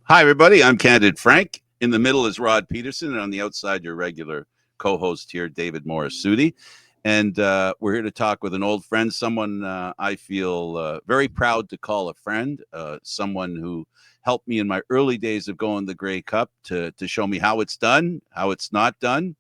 Hi, everybody. I'm Candid Frank. In the middle is Rod Pederson, and on the outside, your regular co-host here, David Morassutti. And we're here to talk with an old friend, someone I feel very proud to call a friend, someone who helped me in my early days of going the Grey Cup to show me how it's done, how it's not done.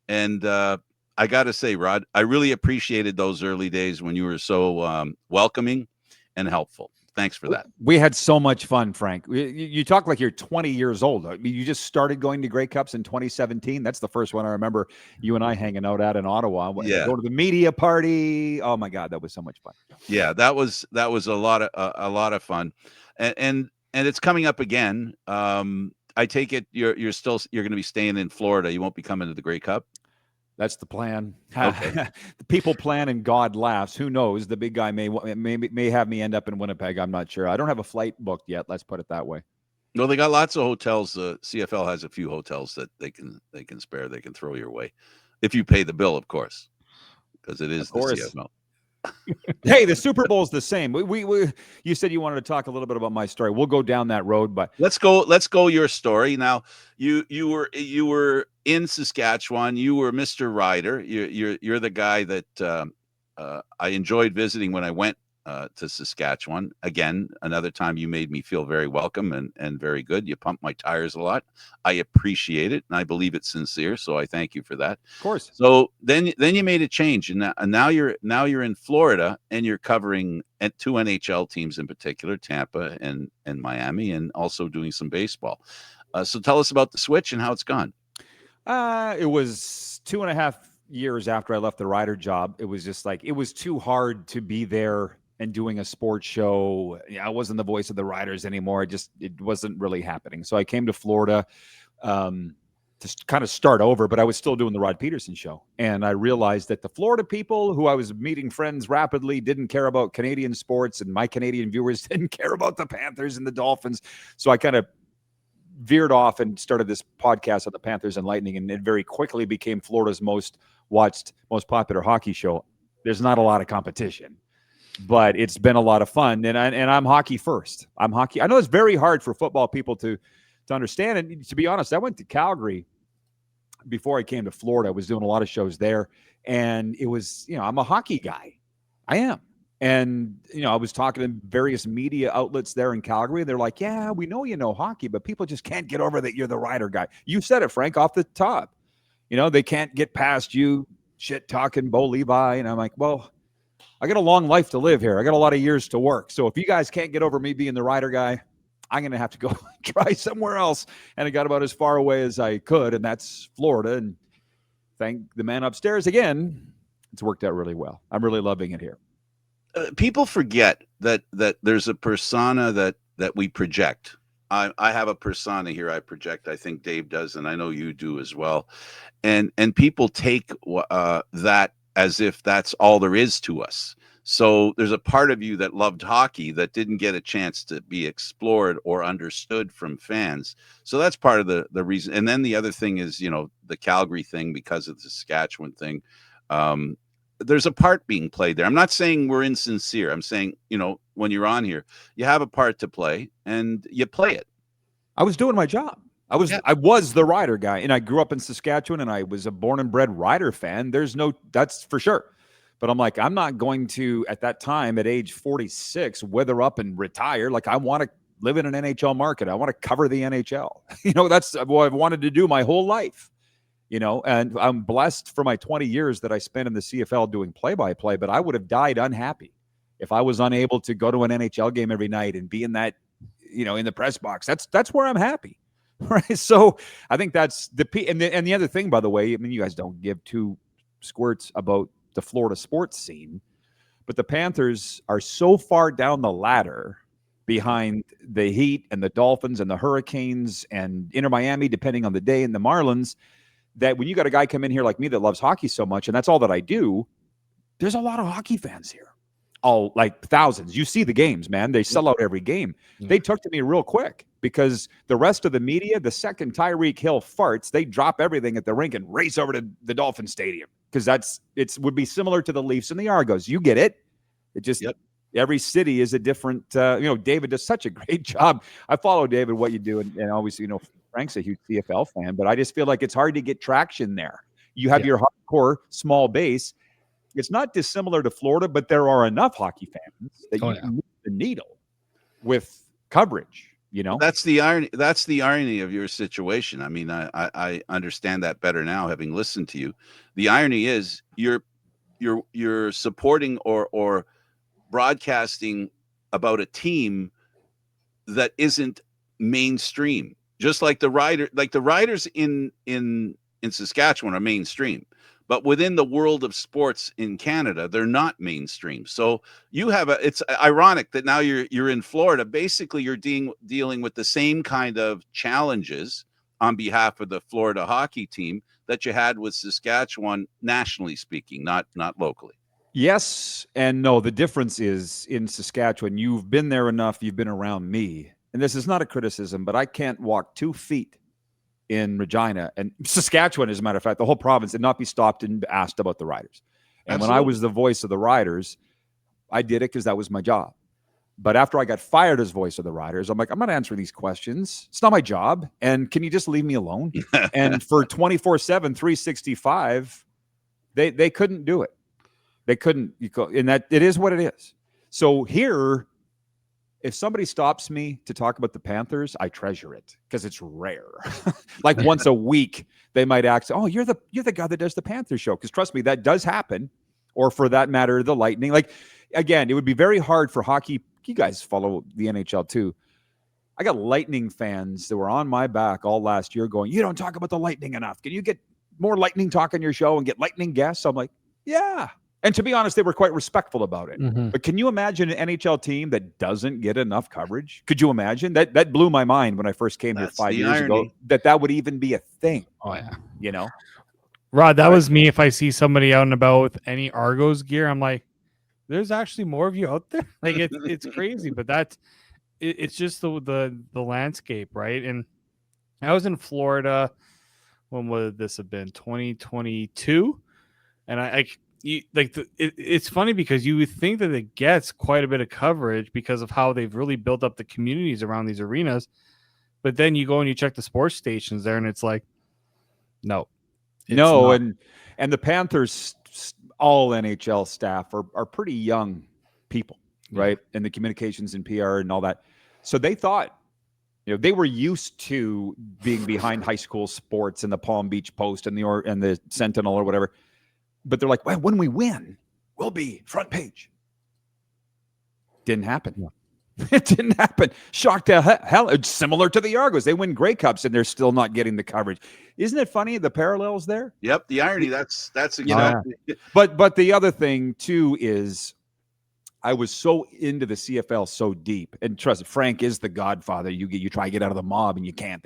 And I got to say, Rod, I really appreciated those early days when you were so welcoming and helpful. Thanks for that. We had so much fun, Frank. You talk like you're 20 years old. I mean, you just started going to Grey Cups in 2017. That's the first one I remember you and I hanging out at in Ottawa. Yeah. Going to the media party. Oh my God, that was so much fun. Yeah, that was a lot of fun, and it's coming up again. I take it you're going to be staying in Florida. You won't be coming to the Grey Cup. That's the plan. Okay. The people plan and God laughs. Who knows? The big guy may have me end up in Winnipeg. I'm not sure. I don't have a flight booked yet. Let's put it that way. Well, they got lots of hotels. CFL has a few hotels that they can spare. They can throw your way, if you pay the bill, of course, because it is the CFL. Hey, the Super Bowl is the same. You said you wanted to talk a little bit about my story. We'll go down that road, but let's go your story. Now, you were in Saskatchewan. You were Mr. Ryder. You're the guy that I enjoyed visiting when I went to Saskatchewan. Again, another time you made me feel very welcome and very good. You pumped my tires a lot. I appreciate it, and I believe it's sincere. So I thank you for that. Of course. So then you made a change, and now you're in Florida, and you're covering two NHL teams in particular, Tampa and Miami, and also doing some baseball. So tell us about the switch and how it's gone. It was 2.5 years after I left the Ryder job. It was just like, it was too hard to be there and doing a sports show. I wasn't the voice of the Riders anymore. It wasn't really happening. So I came to Florida to kind of start over, but I was still doing the Rod Pederson show. And I realized that the Florida people who I was meeting friends rapidly didn't care about Canadian sports, and my Canadian viewers didn't care about the Panthers and the Dolphins. So I kind of veered off and started this podcast on the Panthers and Lightning, and it very quickly became Florida's most watched, most popular hockey show. There's not a lot of competition, but it's been a lot of fun. And I'm hockey first. I'm hockey. I know it's very hard for football people to understand. And to be honest, I went to Calgary before I came to Florida. I was doing a lot of shows there, and it was, I'm a hockey guy. I am. And, I was talking to various media outlets there in Calgary. They're like, yeah, we know you know hockey, but people just can't get over that you're the Ryder guy. You said it, Frank, off the top. They can't get past you shit talking Bo Levi. And I'm like, well, I got a long life to live here. I got a lot of years to work. So if you guys can't get over me being the Ryder guy, I'm going to have to go try somewhere else. And I got about as far away as I could, and that's Florida. And thank the man upstairs again. It's worked out really well. I'm really loving it here. People forget that there's a persona that we project. I have a persona here I project. I think Dave does, and I know you do as well. And people take that as if that's all there is to us. So there's a part of you that loved hockey that didn't get a chance to be explored or understood from fans. So that's part of the reason. And then the other thing is, the Calgary thing, because of the Saskatchewan thing. There's a part being played there. I'm not saying we're insincere. I'm saying, when you're on here, you have a part to play and you play it. I was doing my job. I was the Ryder guy, and I grew up in Saskatchewan, and I was a born and bred Ryder fan. That's for sure. But I'm like, I'm not going to, at that time, at age 46, wither up and retire. Like, I want to live in an NHL market. I want to cover the NHL. That's what I've wanted to do my whole life. And I'm blessed for my 20 years that I spent in the CFL doing play-by-play, but I would have died unhappy if I was unable to go to an NHL game every night and be in that, in the press box. That's where I'm happy. Right. So I think that's and the other thing, by the way, I mean, you guys don't give two squirts about the Florida sports scene, but the Panthers are so far down the ladder behind the Heat and the Dolphins and the Hurricanes and Inter Miami, depending on the day, and the Marlins, that when you got a guy come in here like me that loves hockey so much, and that's all that I do, there's a lot of hockey fans here. All like thousands. You see the games, man. They sell out every game. Yeah. They took to me real quick because the rest of the media, the second Tyreek Hill farts, they drop everything at the rink and race over to the Dolphin Stadium because it would be similar to the Leafs and the Argos. You get it. It just Every city is a different, David does such a great job. I follow David, what you do. And obviously, Frank's a huge CFL fan, but I just feel like it's hard to get traction there. You have your hardcore small base. It's not dissimilar to Florida, but there are enough hockey fans that you can move the needle with coverage. Well, that's the irony. That's the irony of your situation. I mean, I understand that better now, having listened to you. The irony is you're supporting or broadcasting about a team that isn't mainstream. Just like the riders in Saskatchewan are mainstream, but within the world of sports in Canada, they're not mainstream. So it's ironic that now you're in Florida. Basically, you're dealing with the same kind of challenges on behalf of the Florida hockey team that you had with Saskatchewan, nationally speaking, not locally. Yes and no. The difference is in Saskatchewan, you've been there enough, you've been around me. And this is not a criticism, but I can't walk 2 feet in Regina and Saskatchewan, as a matter of fact, the whole province, and not be stopped and asked about the Riders. And Absolutely. When I was the voice of the Riders, I did it because that was my job. But after I got fired as voice of the Riders, I'm like, I'm not answering these questions. It's not my job. And can you just leave me alone? And for 24/7, 365, they couldn't do it. They couldn't. And that it is what it is. So here, if somebody stops me to talk about the Panthers, I treasure it because it's rare. Like once a week, they might ask, "Oh, you're the guy that does the Panthers show." Because trust me, that does happen. Or for that matter, the Lightning. Like again, it would be very hard for hockey. You guys follow the NHL too. I got Lightning fans that were on my back all last year going, "You don't talk about the Lightning enough. Can you get more Lightning talk on your show and get Lightning guests?" I'm like, yeah. And to be honest, they were quite respectful about it. Mm-hmm. But can you imagine an NHL team that doesn't get enough coverage? Could you imagine? That blew my mind when I first came here 5 years ago, that would even be a thing. Oh, yeah. You know? Rod, that was me. If I see somebody out and about with any Argos gear, I'm like, there's actually more of you out there. Like it's crazy, but it's just the landscape, right? And I was in Florida. When would this have been? 2022, and it's funny because you would think that it gets quite a bit of coverage because of how they've really built up the communities around these arenas, but then you go and you check the sports stations there, and it's like, no, and the Panthers, all NHL staff are pretty young people, right? And the communications and PR and all that. So they thought, they were used to being behind high school sports and the Palm Beach Post and the Sentinel or whatever. But they're like, well, when we win, we'll be front page. Didn't happen. Yeah. It didn't happen. Shocked to hell. It's similar to the Argos. They win Grey Cups and they're still not getting the coverage. Isn't it funny, the parallels there? Yep, the irony. That's exactly. But the other thing too is I was so into the CFL so deep, and trust me, Frank is the godfather. You try to get out of the mob and you can't.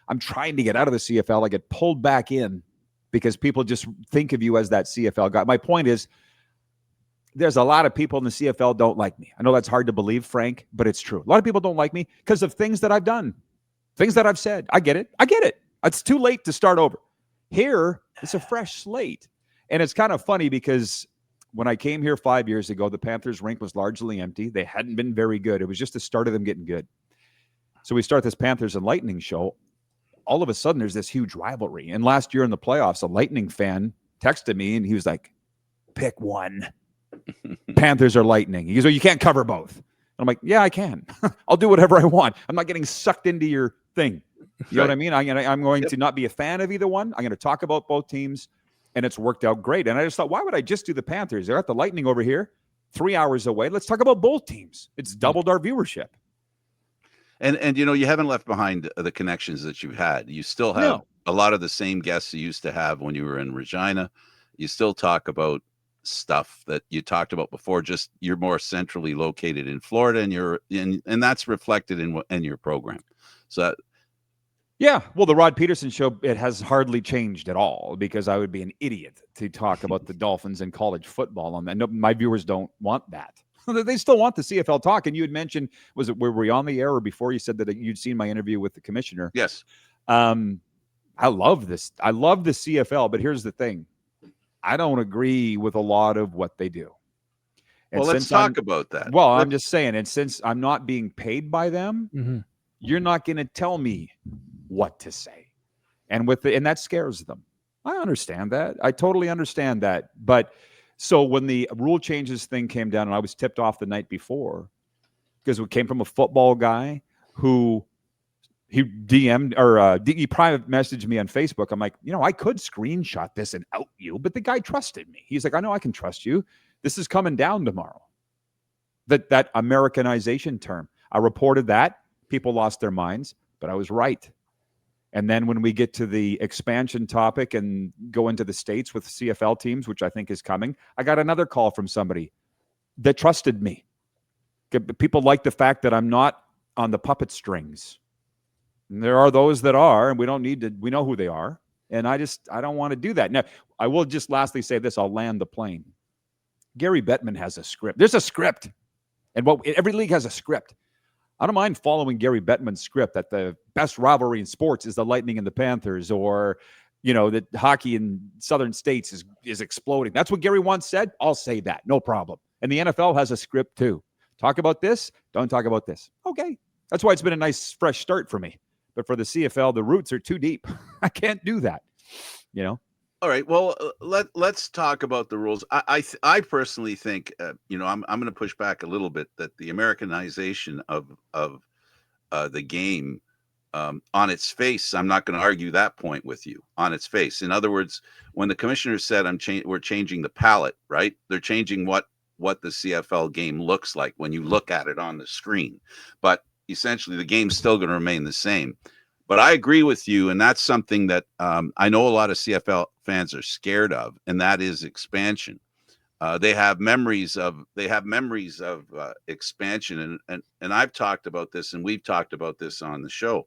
I'm trying to get out of the CFL. I get pulled back in because people just think of you as that CFL guy. My point is, there's a lot of people in the CFL don't like me. I know that's hard to believe, Frank, but it's true. A lot of people don't like me because of things that I've done, things that I've said. I get it. It's too late to start over. Here, it's a fresh slate. And it's kind of funny because when I came here 5 years ago, the Panthers rink was largely empty. They hadn't been very good. It was just the start of them getting good. So we start this Panthers and Lightning show. All of a sudden, there's this huge rivalry. And last year in the playoffs, a Lightning fan texted me, and he was like, pick one. Panthers or Lightning. He goes, well, you can't cover both. And I'm like, yeah, I can. I'll do whatever I want. I'm not getting sucked into your thing. You know what I mean? I'm going to not be a fan of either one. I'm going to talk about both teams, and it's worked out great. And I just thought, why would I just do the Panthers? They're at the Lightning over here, 3 hours away. Let's talk about both teams. It's doubled our viewership. And you haven't left behind the connections that you've had. You still have a lot of the same guests you used to have when you were in Regina. You still talk about stuff that you talked about before, just you're more centrally located in Florida, and that's reflected in your program. So well, the Rod Pederson show, it has hardly changed at all because I would be an idiot to talk about the Dolphins and college football on that. No, my viewers don't want that. They still want the CFL talk. And you had mentioned, were we on the air or before, you said that you'd seen my interview with the commissioner? Yes. I love this. I love the CFL, but here's the thing. I don't agree with a lot of what they do. And Well, let's since I'm talk about that. well, I'm just saying, and since I'm not being paid by them, Mhm. you're not going to tell me what to say. And and that scares them. I understand that. I totally understand that. But so when the rule changes thing came down, and I was tipped off the night before, because it came from a football guy who he DM'd or he private messaged me on Facebook. I'm like, I could screenshot this and out you, but the guy trusted me. He's like, I know I can trust you. This is coming down tomorrow. That Americanization term. I reported that. People lost their minds, but I was right. And then when we get to the expansion topic and go into the States with CFL teams, which I think is coming, I got another call from somebody that trusted me. People like the fact that I'm not on the puppet strings. And there are those that are, and we know who they are. And I don't want to do that. Now, I will just lastly say this. I'll land the plane. Gary Bettman has a script. There's a script. And every league has a script. I don't mind following Gary Bettman's script that the best rivalry in sports is the Lightning and the Panthers, or, that hockey in southern states is exploding. That's what Gary once said. I'll say that. No problem. And the NFL has a script too. Talk about this. Don't talk about this. Okay. That's why it's been a nice fresh start for me. But for the CFL, the roots are too deep. I can't do that. All right. Well, let's talk about the rules. I personally think, I'm going to push back a little bit that the Americanization of the game, on its face, I'm not going to argue that point with you. On its face, in other words, when the commissioner said we're changing the palette, right? They're changing what the CFL game looks like when you look at it on the screen, but essentially the game's still going to remain the same. But I agree with you, and that's something that I know a lot of CFL fans are scared of, and that is expansion. They have memories of expansion, and I've talked about this, and we've talked about this on the show.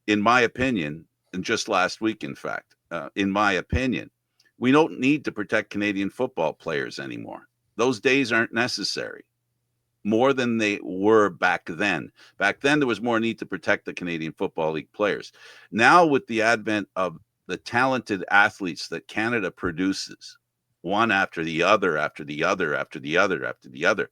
In my opinion, and just last week, in fact, in my opinion, we don't need to protect Canadian football players anymore. Those days aren't necessary. More than they were back then. Back then, there was more need to protect the Canadian Football League players. Now, with the advent of the talented athletes that Canada produces, one after the other, after the other, after the other, after the other,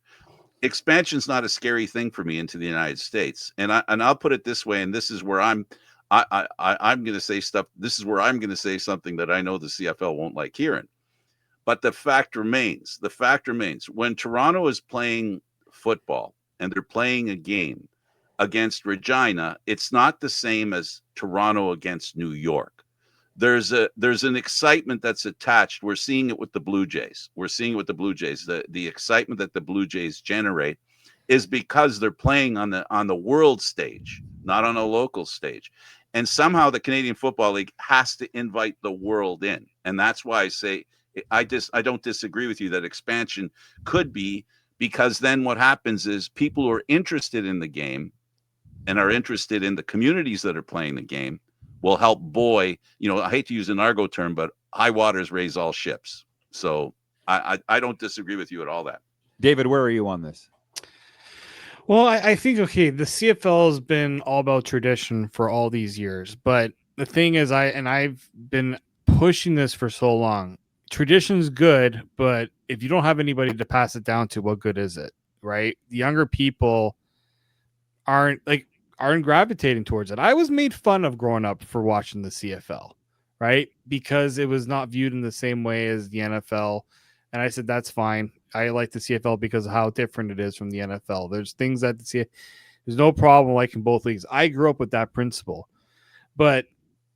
expansion's not a scary thing for me into the United States. And I'll put it this way, and this is where I'm going to say stuff. This is where I'm going to say something that I know the CFL won't like hearing. But the fact remains, when Toronto is playing football and they're playing a game against Regina, it's not the same as Toronto against New York. There's an excitement that's attached. We're seeing it with the Blue Jays. The excitement that the Blue Jays generate is because they're playing on the world stage, not on a local stage. And somehow the Canadian Football League has to invite the world in. And that's why I say I don't disagree with you that expansion could be, because then what happens is people who are interested in the game and are interested in the communities that are playing the game will help buoy, I hate to use an argot term, but high waters raise all ships. So I don't disagree with you at all that. David, where are you on this? Well, I think, okay, the CFL has been all about tradition for all these years. But the thing is, I've been pushing this for so long. Tradition's good, but if you don't have anybody to pass it down to, what good is it, right? The younger people aren't gravitating towards it. I was made fun of growing up for watching the CFL, right? Because it was not viewed in the same way as the NFL. And I said, that's fine. I like the CFL because of how different it is from the NFL. There's things that there's no problem liking both leagues. I grew up with that principle. But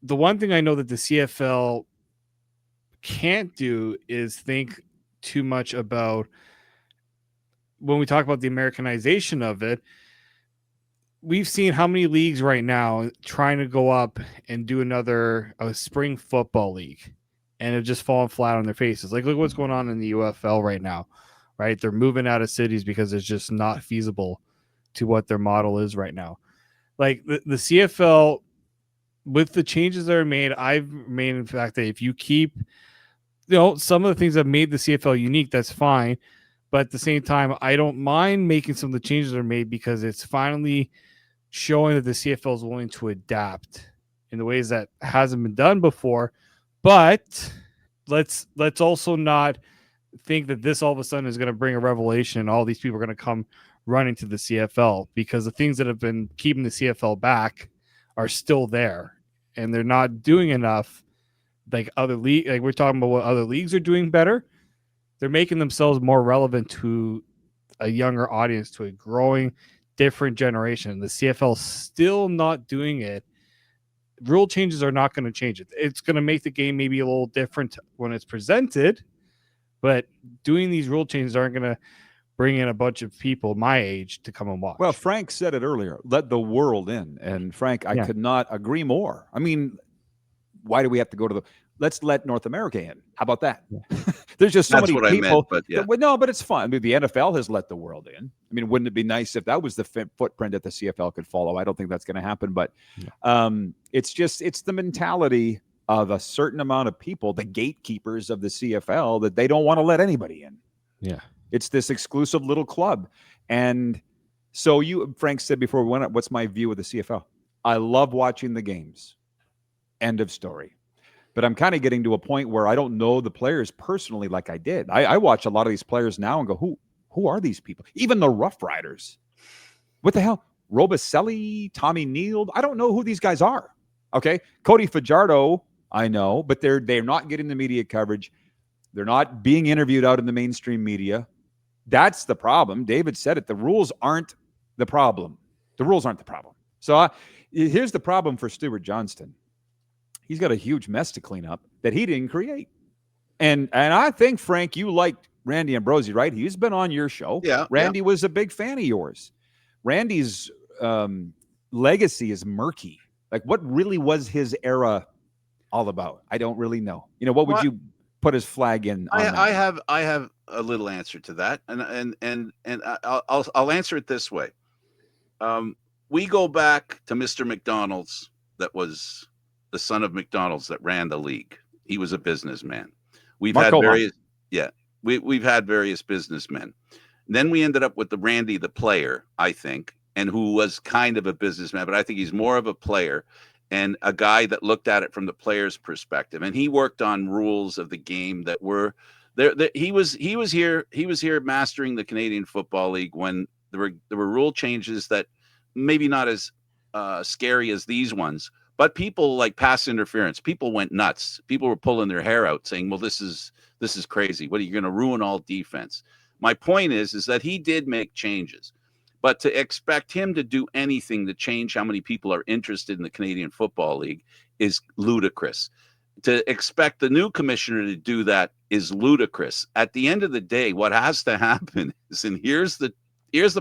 the one thing I know that the CFL can't do is think too much about, when we talk about the Americanization of it, we've seen how many leagues right now trying to go up and do a spring football league, and have just fallen flat on their faces. Like, look what's going on in the UFL right now, right? They're moving out of cities because it's just not feasible to what their model is right now. Like the CFL, with the changes that are made, I've made in fact that if you keep, some of the things that made the CFL unique, that's fine. But at the same time, I don't mind making some of the changes that are made, because it's finally showing that the CFL is willing to adapt in the ways that hasn't been done before. But let's also not think that this all of a sudden is going to bring a revelation and all these people are going to come running to the CFL, because the things that have been keeping the CFL back are still there, and they're not doing enough. Like other league, like we're talking about what other leagues are doing better. They're making themselves more relevant to a younger audience, to a growing different generation. The CFL still not doing it. Rule changes are not going to change it. It's going to make the game maybe a little different when it's presented, but doing these rule changes aren't going to bring in a bunch of people my age to come and watch. Well, Frank said it earlier, let the world in. And Frank, I could not agree more. I mean, why do we have to go to let's let North America in? How about that? Yeah. There's just so That's many what people. I meant, but yeah. No, but it's fun. I mean, the NFL has let the world in. I mean, wouldn't it be nice if that was the footprint that the CFL could follow? I don't think that's going to happen, but it's the mentality of a certain amount of people, the gatekeepers of the CFL, that they don't want to let anybody in. Yeah. It's this exclusive little club. And so Frank said before we went up, what's my view of the CFL? I love watching the games. End of story. But I'm kind of getting to a point where I don't know the players personally like I did. I watch a lot of these players now and go, who are these people? Even the Rough Riders. What the hell? Robicelli, Tommy Neal. I don't know who these guys are. Okay. Cody Fajardo, I know, but they're not getting the media coverage. They're not being interviewed out in the mainstream media. That's the problem. David said it. The rules aren't the problem. The rules aren't the problem. So here's the problem for Stuart Johnston. He's got a huge mess to clean up that he didn't create. And I think, Frank, you liked Randy Ambrosie, right? He's been on your show. Yeah. Randy was a big fan of yours. Randy's legacy is murky. Like, what really was his era all about? I don't really know. What would you put his flag in on that? I have a little answer to that, and I'll answer it this way. We go back to Mr. McDonald's, that was the son of McDonald's that ran the league. He was a businessman. We've had various businessmen. Then we ended up with the Randy the player, I think, and who was kind of a businessman, but I think he's more of a player and a guy that looked at it from the player's perspective. And he worked on rules of the game that were there. He was here mastering the Canadian Football League when there were rule changes that maybe not as scary as these ones. But people like pass interference. People went nuts. People were pulling their hair out saying, well, this is crazy. What are you going to ruin all defense? My point is that he did make changes. But to expect him to do anything to change how many people are interested in the Canadian Football League is ludicrous. To expect the new commissioner to do that is ludicrous. At the end of the day, what has to happen is, and here's the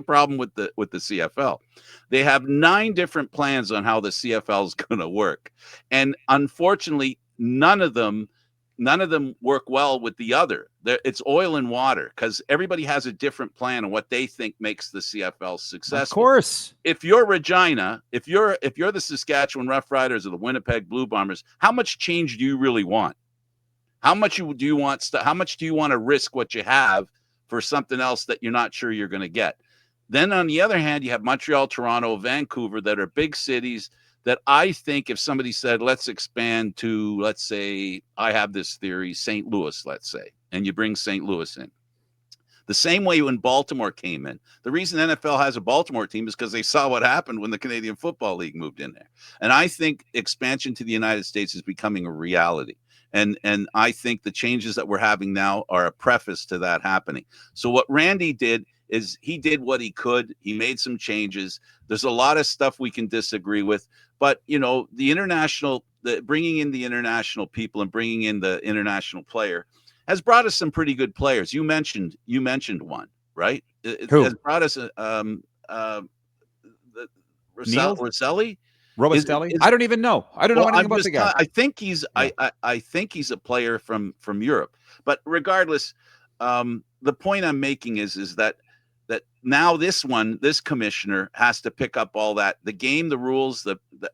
problem with the CFL. They have 9 different plans on how the CFL is going to work. And unfortunately, none of them work well with the other. It's oil and water, because everybody has a different plan on what they think makes the CFL successful. Of course. If you're Regina, if you're the Saskatchewan Rough Riders or the Winnipeg Blue Bombers, how much change do you really want? How much do you want to risk what you have for something else that you're not sure you're going to get? Then on the other hand, you have Montreal, Toronto, Vancouver, that are big cities that I think if somebody said, let's expand to, let's say, I have this theory, St. Louis, let's say, and you bring St. Louis in. The same way when Baltimore came in. The reason NFL has a Baltimore team is because they saw what happened when the Canadian Football League moved in there. And I think expansion to the United States is becoming a reality. And I think the changes that we're having now are a preface to that happening. So what Randy did is he did what he could. He made some changes. There's a lot of stuff we can disagree with, but the bringing in the international people and bringing in the international player has brought us some pretty good players. You mentioned one, right? It has brought us Roselli. Robicelli? I don't even know. I don't know anything about the guy. I think he's I think he's a player from Europe. But regardless, the point I'm making is that now this commissioner has to pick up all that. The game, the rules,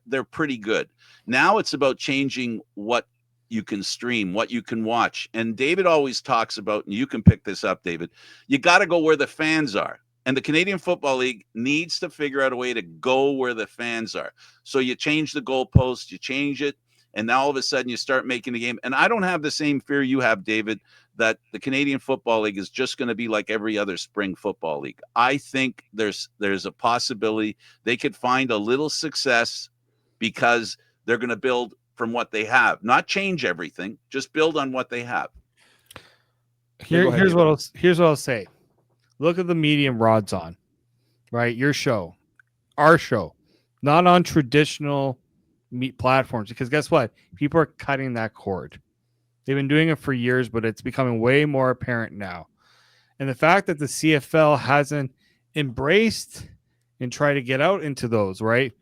they're pretty good. Now it's about changing what you can stream, what you can watch. And David always talks about, and you can pick this up, David, you got to go where the fans are. And the Canadian Football League needs to figure out a way to go where the fans are. So you change the goalpost, you change it, and now all of a sudden you start making the game. And I don't have the same fear you have, David, that the Canadian Football League is just going to be like every other spring football league. I think there's a possibility they could find a little success because they're going to build from what they have, not change everything, just build on what they have. Here's what I'll say. Look at the medium Rod's on, right? Your show, our show, not on traditional meat platforms, because guess what? People are cutting that cord. They've been doing it for years, but it's becoming way more apparent now. And the fact that the CFL hasn't embraced and tried to get out into those, right?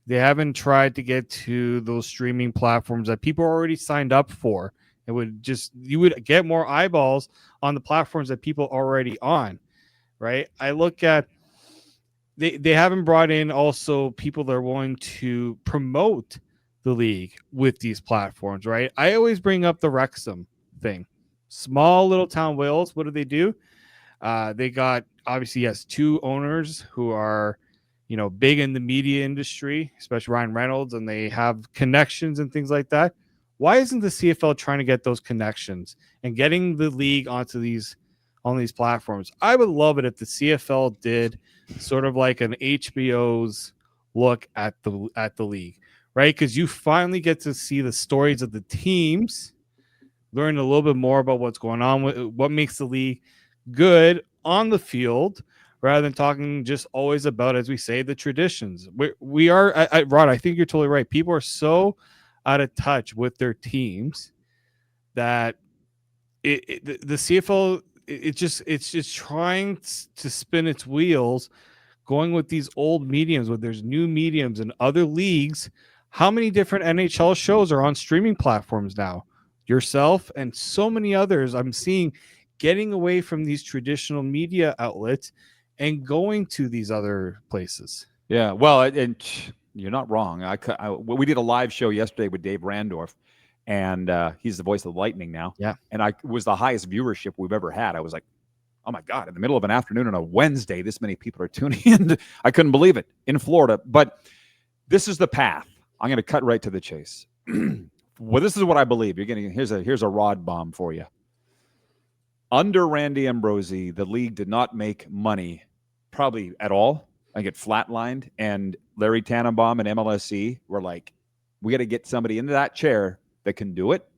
They haven't tried to get to those streaming platforms that people already signed up for. It would just, you would get more eyeballs on the platforms that people already on, right? I look at, they haven't brought in also people that are willing to promote the league with these platforms, right? I always bring up the Wrexham thing. Small little town Wales, what do? They got, obviously, yes, 2 owners who are, big in the media industry, especially Ryan Reynolds, and they have connections and things like that. Why isn't the CFL trying to get those connections and getting the league onto these platforms? I would love it if the CFL did sort of like an HBO's look at the league, right? Because you finally get to see the stories of the teams, learn a little bit more about what's going on, what makes the league good on the field, rather than talking just always about, as we say, the traditions. We are, Rod, I think you're totally right. People are so out of touch with their teams that the CFL, it's just trying to spin its wheels, going with these old mediums, where there's new mediums and other leagues. How many different NHL shows are on streaming platforms now? Yourself and so many others I'm seeing getting away from these traditional media outlets and going to these other places. Yeah, well, and you're not wrong. We did a live show yesterday with Dave Randorf, and he's the voice of the Lightning now. Yeah. And it was the highest viewership we've ever had. I was like, oh my God, in the middle of an afternoon on a Wednesday, this many people are tuning in. I couldn't believe it, in Florida. But this is the path. I'm going to cut right to the chase. Well, this is what I believe. You're getting, here's a Rod bomb for you. Under Randy Ambrosie, the league did not make money probably at all. I get flatlined, and Larry Tannenbaum and MLSE were like, we got to get somebody into that chair that can do it.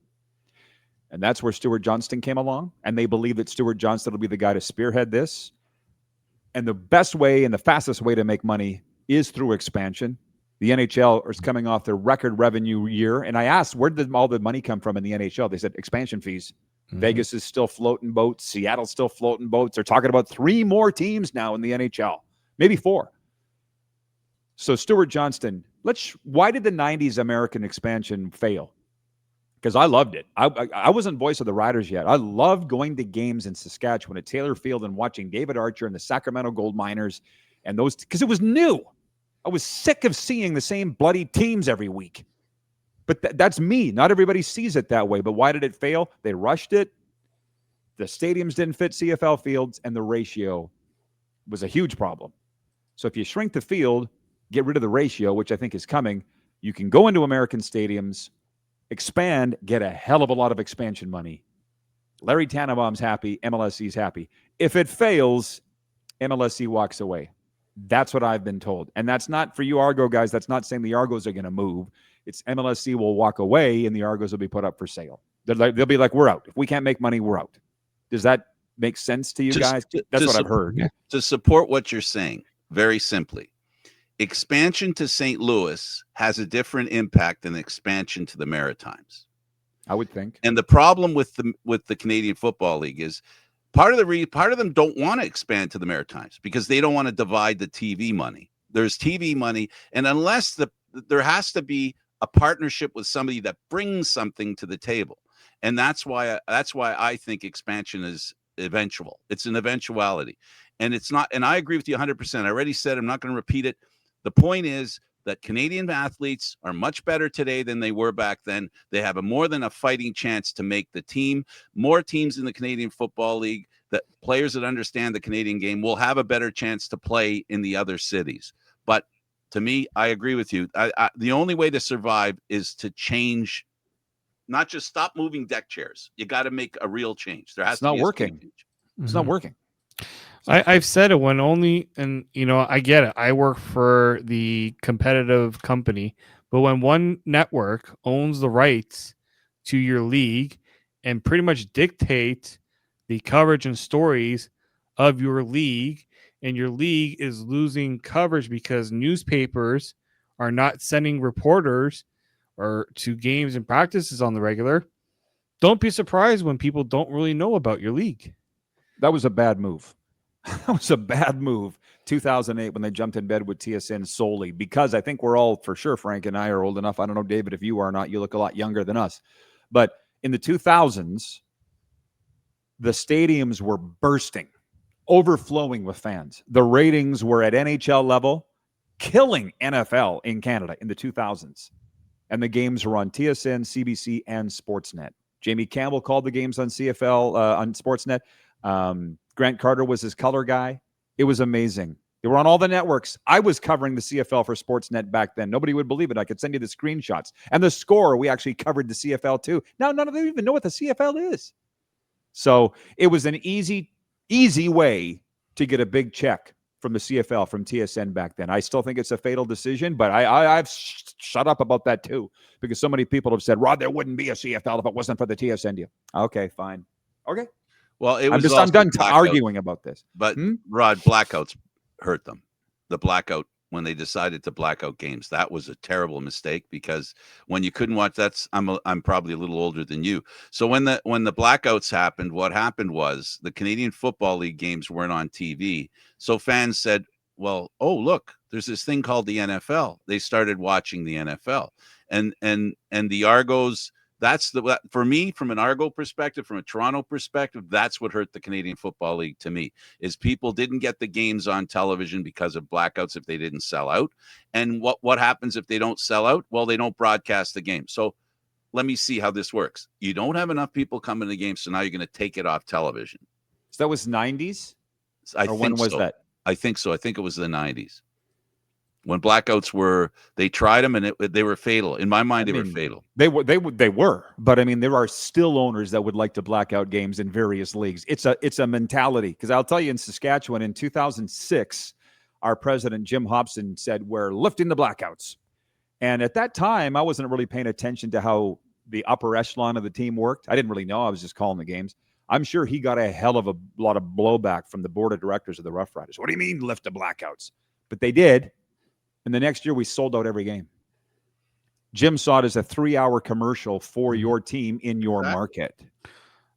And that's where Stuart Johnston came along, and they believe that Stuart Johnston will be the guy to spearhead this. And the best way and the fastest way to make money is through expansion. The NHL is coming off their record revenue year. And I asked, where did all the money come from in the NHL? They said expansion fees. Mm-hmm. Vegas is still floating boats. Seattle's still floating boats. They're talking about 3 more teams now in the NHL, maybe 4. So Stuart Johnston, why did the 90s American expansion fail? Because I loved it. I wasn't voice of the Riders yet. I loved going to games in Saskatchewan at Taylor Field and watching David Archer and the Sacramento Gold Miners and those, because it was new. I was sick of seeing the same bloody teams every week. But that's me. Not everybody sees it that way. But why did it fail? They rushed it. The stadiums didn't fit CFL fields, and the ratio was a huge problem. So if you shrink the field, get rid of the ratio, which I think is coming, you can go into American stadiums, expand, get a hell of a lot of expansion money. Larry Tannenbaum's happy. MLSE's happy. If it fails, MLSE walks away. That's what I've been told. And that's not for you Argo guys. That's not saying the Argos are going to move. It's MLSE will walk away and the Argos will be put up for sale. They'll be like, we're out. If we can't make money, we're out. Does that make sense to you guys? That's what I've heard. To support what you're saying, very simply, expansion to St. Louis has a different impact than expansion to the Maritimes, I would think. And the problem with the Canadian Football League is part of them don't want to expand to the Maritimes because they don't want to divide the TV money. There's TV money, and unless there has to be a partnership with somebody that brings something to the table, and that's why I think expansion is eventual. It's an eventuality, and it's not. And I agree with you 100%. I already said, I'm not going to repeat it. The point is that Canadian athletes are much better today than they were back then. They have more than a fighting chance to make the team. More teams in the Canadian Football League, that players that understand the Canadian game will have a better chance to play in the other cities. But to me, I agree with you. The only way to survive is to change not just stop moving deck chairs. You got to make a real change. There has It's to not be a working. change. It's not working. I've said it when only, and I get it. I work for the competitive company, but when one network owns the rights to your league and pretty much dictate the coverage and stories of your league, and your league is losing coverage because newspapers are not sending reporters or to games and practices on the regular, don't be surprised when people don't really know about your league. That was a bad move. That was a bad move. 2008 when they jumped in bed with TSN solely because I think we're all for sure, Frank and I are old enough. I don't know, David, if you are or not. You look a lot younger than us. But in the 2000s, the stadiums were bursting, overflowing with fans. The ratings were at NHL level, killing NFL in Canada in the 2000s. And the games were on TSN, CBC, and Sportsnet. Jamie Campbell called the games on CFL, on Sportsnet. Grant Carter was his color guy. It was amazing. They were on all the networks. I was covering the CFL for Sportsnet back then. Nobody would believe it. I could send you the screenshots. And the score, we actually covered the CFL too. Now, none of them even know what the CFL is. So it was an easy way to get a big check from the CFL, from TSN back then. I still think it's a fatal decision, but I've shut up about that too because so many people have said, Rod, there wouldn't be a CFL if it wasn't for the TSN deal. Okay, fine. Okay. Well, I'm done arguing about this. But Rod, blackouts hurt them. The blackout, when they decided to black out games, that was a terrible mistake because when you couldn't watch, I'm probably a little older than you. So when the blackouts happened, what happened was the Canadian Football League games weren't on TV. So fans said, well, oh, look, there's this thing called the NFL. They started watching the NFL, and the Argos. That's for me, from an Argo perspective, from a Toronto perspective, that's what hurt the Canadian Football League to me, is people didn't get the games on television because of blackouts if they didn't sell out. And what happens if they don't sell out? Well, they don't broadcast the game. So let me see how this works. You don't have enough people coming to the game, so now you're going to take it off television. So that was 90s? When was that? I think so. I think it was the 90s. When blackouts they tried them and they were fatal. In my mind, they were fatal. They were. But I mean, there are still owners that would like to black out games in various leagues. It's a mentality. Because I'll tell you, in Saskatchewan in 2006, our president Jim Hobson said we're lifting the blackouts. And at that time, I wasn't really paying attention to how the upper echelon of the team worked. I didn't really know. I was just calling the games. I'm sure he got a hell of a lot of blowback from the board of directors of the Rough Riders. What do you mean lift the blackouts? But they did. And the next year, we sold out every game. Jim saw it as a 3-hour commercial for your team in your market.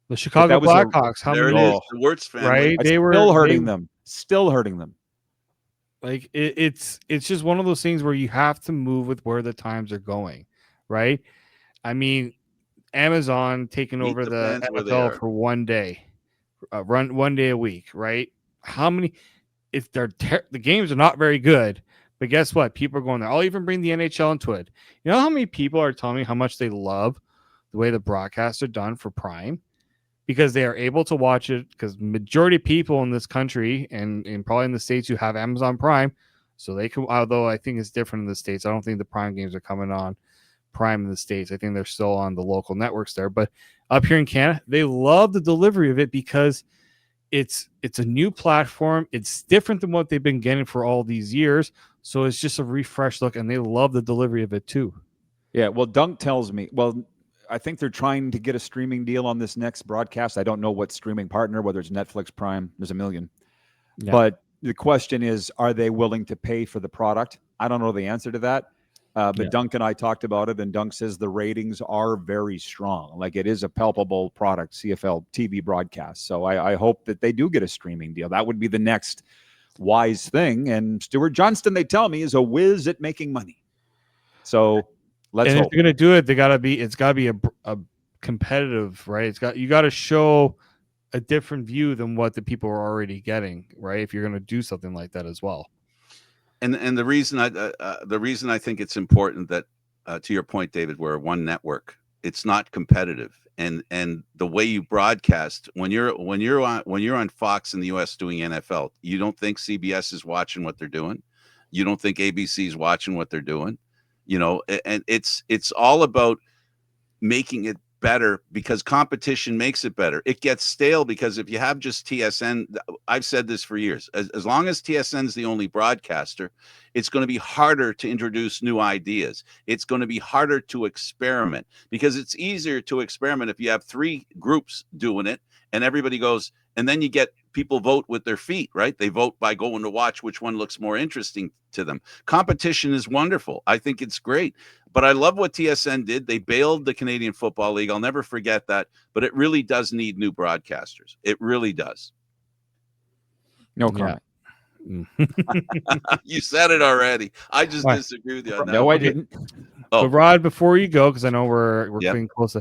The Chicago Blackhawks. How many? The Wirtz family. Right? They were still hurting them. Still hurting them. Like it's just one of those things where you have to move with where the times are going, right? I mean, Amazon taking over the NFL for one day, run 1 day a week, right? How many? If the games are not very good. But guess what? People are going there. I'll even bring the NHL into it. You know how many people are telling me how much they love the way the broadcasts are done for Prime? Because they are able to watch it, because majority of people in this country and probably in the States who have Amazon Prime, so they can, although I think it's different in the States. I don't think the Prime games are coming on Prime in the States. I think they're still on the local networks there. But up here in Canada, they love the delivery of it because it's a new platform. It's different than what they've been getting for all these years. So it's just a refresh look, and they love the delivery of it too. Yeah, well, Dunk tells me, I think they're trying to get a streaming deal on this next broadcast. I don't know what streaming partner, whether it's Netflix, Prime, there's a million. Yeah. But the question is, are they willing to pay for the product? I don't know the answer to that. But Dunk and I talked about it, and Dunk says the ratings are very strong. Like, it is a palpable product, CFL TV broadcast. So I hope that they do get a streaming deal. That would be the next wise thing. And Stuart Johnston, they tell me, is a whiz at making money. So let's hope. If you're gonna do it, it's gotta be a competitive, right? You got to show a different view than what the people are already getting, right? If you're gonna do something like that as well. And the reason I think it's important that, to your point, David, we're one network. It's not competitive, and the way you broadcast when you're on Fox in the U.S. doing NFL, you don't think CBS is watching what they're doing, you don't think ABC is watching what they're doing, and it's all about making it better because competition makes it better. It gets stale because if you have just TSN, I've said this for years, as long as TSN is the only broadcaster, it's going to be harder to introduce new ideas. It's going to be harder to experiment because it's easier to experiment if you have 3 groups doing it and everybody goes, and then you get people vote with their feet, right? They vote by going to watch which one looks more interesting to them. Competition is wonderful. I think it's great. But I love what TSN did. They bailed the Canadian Football League. I'll never forget that. But it really does need new broadcasters. It really does. No comment. You said it already. I just disagree with you on that. No, I didn't. But Rod, before you go, because I know we're getting close.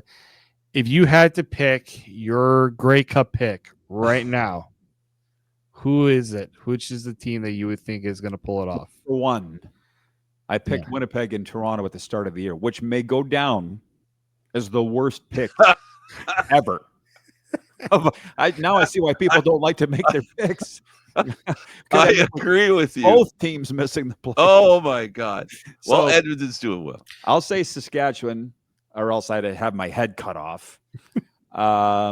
If you had to pick your Grey Cup pick right now, who is it? Which is the team that you would think is going to pull it off? For one, I picked Winnipeg and Toronto at the start of the year, which may go down as the worst pick ever. Now I see why people don't like to make their picks. I agree with you. Both teams missing the play. Oh, my God. Well, Edmonton's doing well. I'll say Saskatchewan, or else I'd have my head cut off. How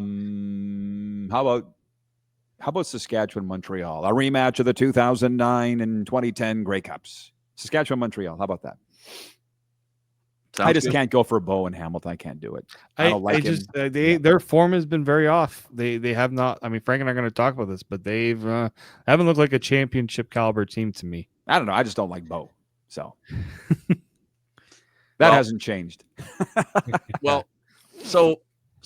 about Saskatchewan, Montreal? A rematch of the 2009 and 2010 Grey Cups. Saskatchewan, Montreal. How about that? I just can't go for Bo and Hamilton. I can't do it. I don't like him. Their form has been very off. They have not. I mean, Frank and I are going to talk about this, but they've haven't looked like a championship caliber team to me. I don't know. I just don't like Bo. So that hasn't changed. Well, so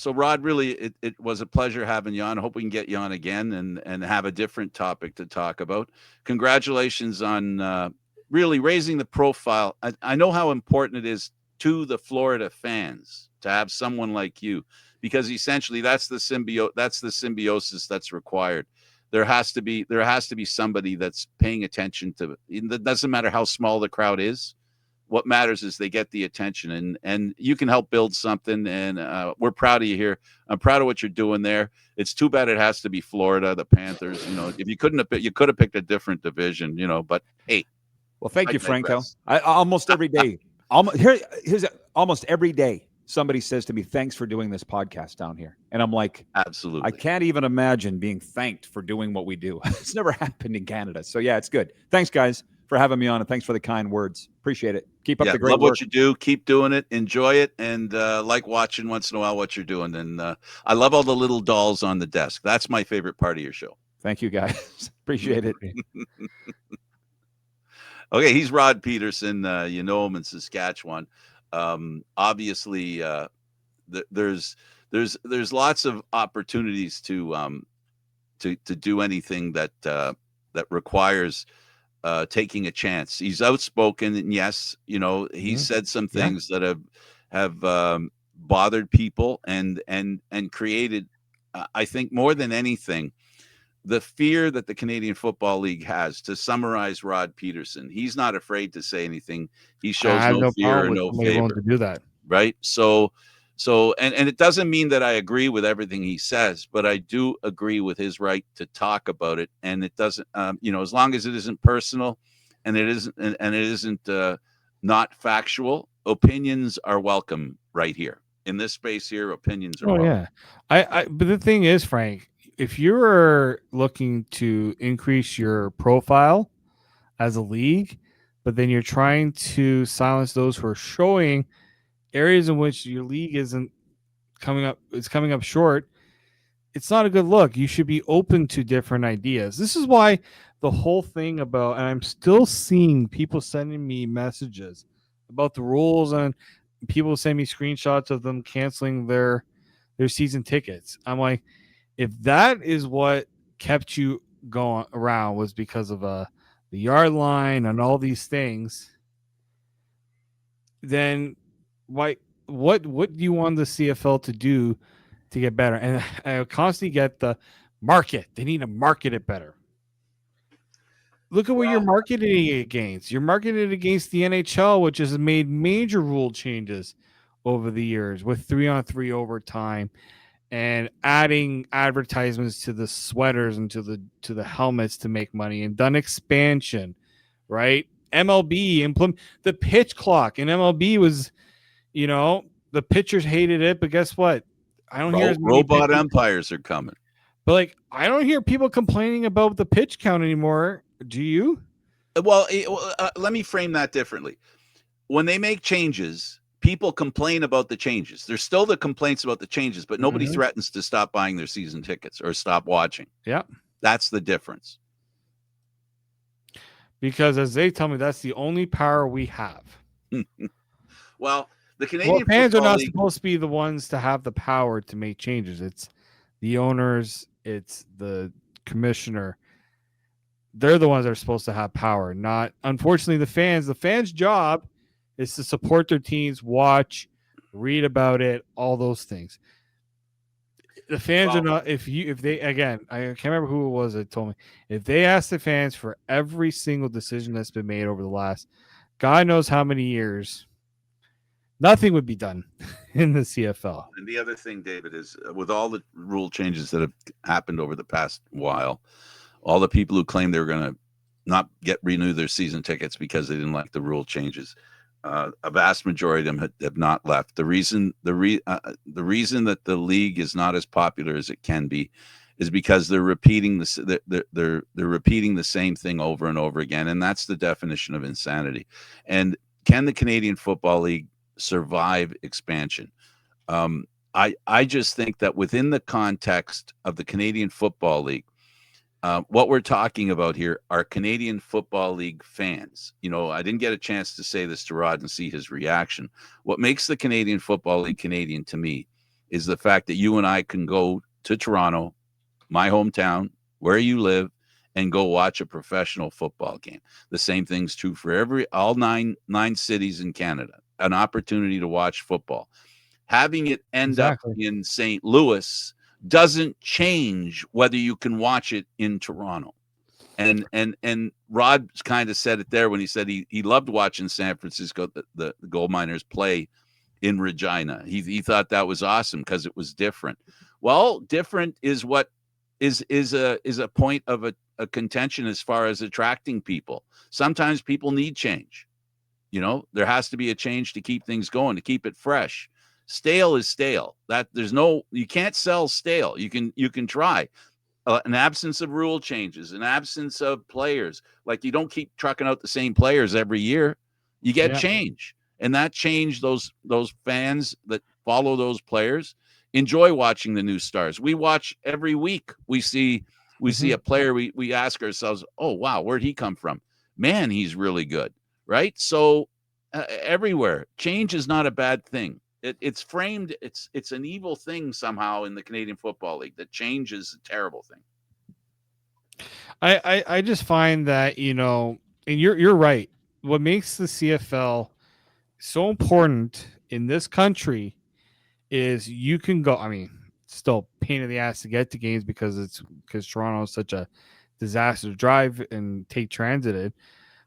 Rod, really, it was a pleasure having you on. I hope we can get you on again and have a different topic to talk about. Congratulations on really raising the profile. I know how important it is to the Florida fans to have someone like you, because essentially that's the symbiosis that's required. There has to be somebody that's paying attention to it. It doesn't matter how small the crowd is. What matters is they get the attention, and you can help build something. And we're proud of you here. I'm proud of what you're doing there. It's too bad it has to be Florida, the Panthers. If you could have picked a different division. But hey. Well, thank you, Franco. Almost every day, almost every day, somebody says to me, "Thanks for doing this podcast down here," and I'm like, "Absolutely." I can't even imagine being thanked for doing what we do. It's never happened in Canada, so yeah, it's good. Thanks, guys, for having me on, and thanks for the kind words. Appreciate it. Keep up the great love work. What you do. Keep doing it. Enjoy it, and like watching once in a while what you're doing. And I love all the little dolls on the desk. That's my favorite part of your show. Thank you, guys. Appreciate it. Okay, he's Rod Pederson. You know him in Saskatchewan. Obviously, there's lots of opportunities to do anything that requires taking a chance. He's outspoken, and yes, he's said some things that have bothered people and created, I think, more than anything, the fear that the Canadian Football League has. To summarize Rod Pederson, he's not afraid to say anything. He shows no fear or no favor to do that. Right. So and it doesn't mean that I agree with everything he says, but I do agree with his right to talk about it. And it doesn't, as long as it isn't personal and it isn't not factual, opinions are welcome right here in this space here. Opinions are welcome. Yeah. But the thing is, Frank, if you're looking to increase your profile as a league, but then you're trying to silence those who are showing areas in which your league isn't coming up short, it's not a good look. You should be open to different ideas. This is why the whole thing about, and I'm still seeing people sending me messages about the rules, and people send me screenshots of them canceling their season tickets. I'm like, if that is what kept you going around was because of the yard line and all these things, then what do you want the CFL to do to get better? And I constantly get the market. They need to market it better. Look at what you're marketing it against. You're marketing it against the NHL, which has made major rule changes over the years with 3-on-3 overtime and adding advertisements to the sweaters and to the helmets to make money, and done expansion, right? MLB implement the pitch clock, and MLB was, the pitchers hated it, but guess what? I don't hear as many Robot pitchers, umpires are coming. but like I don't hear people complaining about the pitch count anymore. Do you? Well, let me frame that differently. When they make changes, people complain about the changes. There's still the complaints about the changes, but nobody threatens to stop buying their season tickets or stop watching. Yeah. That's the difference. Because as they tell me, that's the only power we have. Well, the Canadian fans are Football not League, supposed to be the ones to have the power to make changes. It's the owners, it's the commissioner. They're the ones that are supposed to have power, not unfortunately the fans. The fans' job is to support their teams, watch, read about it, all those things. The fans are not. If they again, I can't remember who it was that told me. If they ask the fans for every single decision that's been made over the last, God knows how many years, nothing would be done in the CFL. and the other thing, David, is with all the rule changes that have happened over the past while, all the people who claim they were going to not renew their season tickets because they didn't like the rule changes, a vast majority of them have not left. The reason that the league is not as popular as it can be is because they're repeating they're repeating the same thing over and over again, and that's the definition of insanity. And can the Canadian Football League survive expansion? I just think that within the context of the Canadian Football League, what we're talking about here are Canadian Football League fans. I didn't get a chance to say this to Rod and see his reaction. What makes the Canadian Football League Canadian to me is the fact that you and I can go to Toronto, my hometown, where you live, and go watch a professional football game. The same thing's true for all nine cities in Canada, an opportunity to watch football. Having it end up in St. Louis doesn't change whether you can watch it in Toronto. And Rod kind of said it there when he said he loved watching San Francisco, the gold miners play in Regina. He thought that was awesome because it was different. Well, different is what is a point of a contention as far as attracting people. Sometimes people need change. There has to be a change to keep things going, to keep it fresh. Stale is stale. You can't sell stale. You can try. An absence of rule changes, an absence of players. Like you don't keep trucking out the same players every year. You get change, and that change, those fans that follow those players enjoy watching the new stars. We watch every week. We see a player. We ask ourselves, oh wow, where'd he come from? Man, he's really good, right? So everywhere, change is not a bad thing. It's framed. It's an evil thing somehow in the Canadian Football League. That change is a terrible thing. I just find that and you're right. What makes the CFL so important in this country is you can go. I mean, it's still a pain in the ass to get to games because Toronto is such a disaster to drive and take transit in.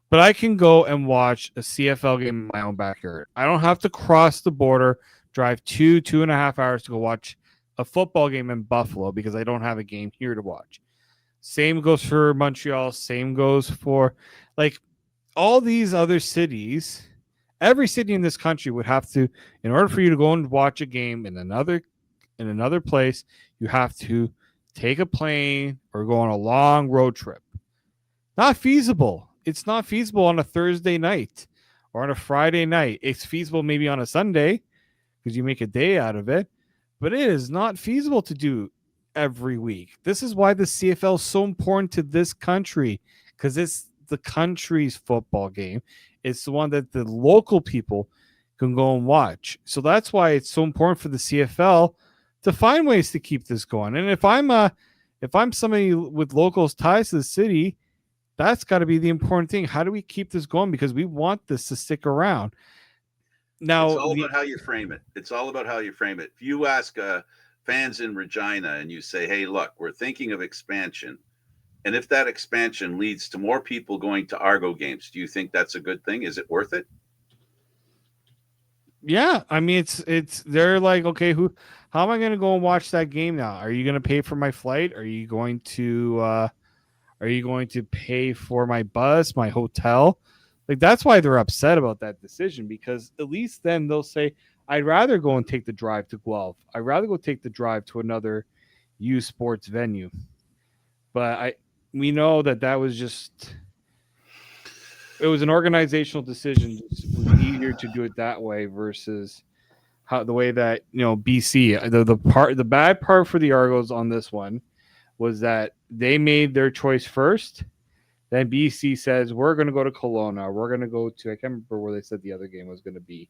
But I can go and watch a CFL game in my own backyard. I don't have to cross the border, drive 2.5 hours to go watch a football game in Buffalo because I don't have a game here to watch. Same goes for Montreal. Same goes for all these other cities. Every city in this country would have to, in order for you to go and watch a game in another place, you have to take a plane or go on a long road trip. Not feasible. It's not feasible on a Thursday night or on a Friday night. It's feasible maybe on a Sunday because you make a day out of it, but it is not feasible to do every week. This is why the CFL is so important to this country, because it's the country's football game. It's the one that the local people can go and watch. So that's why it's so important for the CFL to find ways to keep this going. And if I'm somebody with local ties to the city, that's got to be the important thing. How do we keep this going? Because we want this to stick around. Now, it's all about how you frame it. It's all about how you frame it. If you ask fans in Regina and you say, hey, look, we're thinking of expansion. And if that expansion leads to more people going to Argo games, do you think that's a good thing? Is it worth it? Yeah. I mean, they're like, okay, how am I going to go and watch that game now? Are you going to pay for my flight? Are you going to pay for my bus, my hotel? Like, that's why they're upset about that decision, because at least then they'll say, I'd rather go and take the drive to Guelph. I'd rather go take the drive to another U Sports venue. But we know that was just, it was an organizational decision. It was easier to do it that way versus the way that BC. The bad part for the Argos on this one was that they made their choice first. Then BC says, we're going to go to Kelowna. We're going to go to, I can't remember where they said the other game was going to be.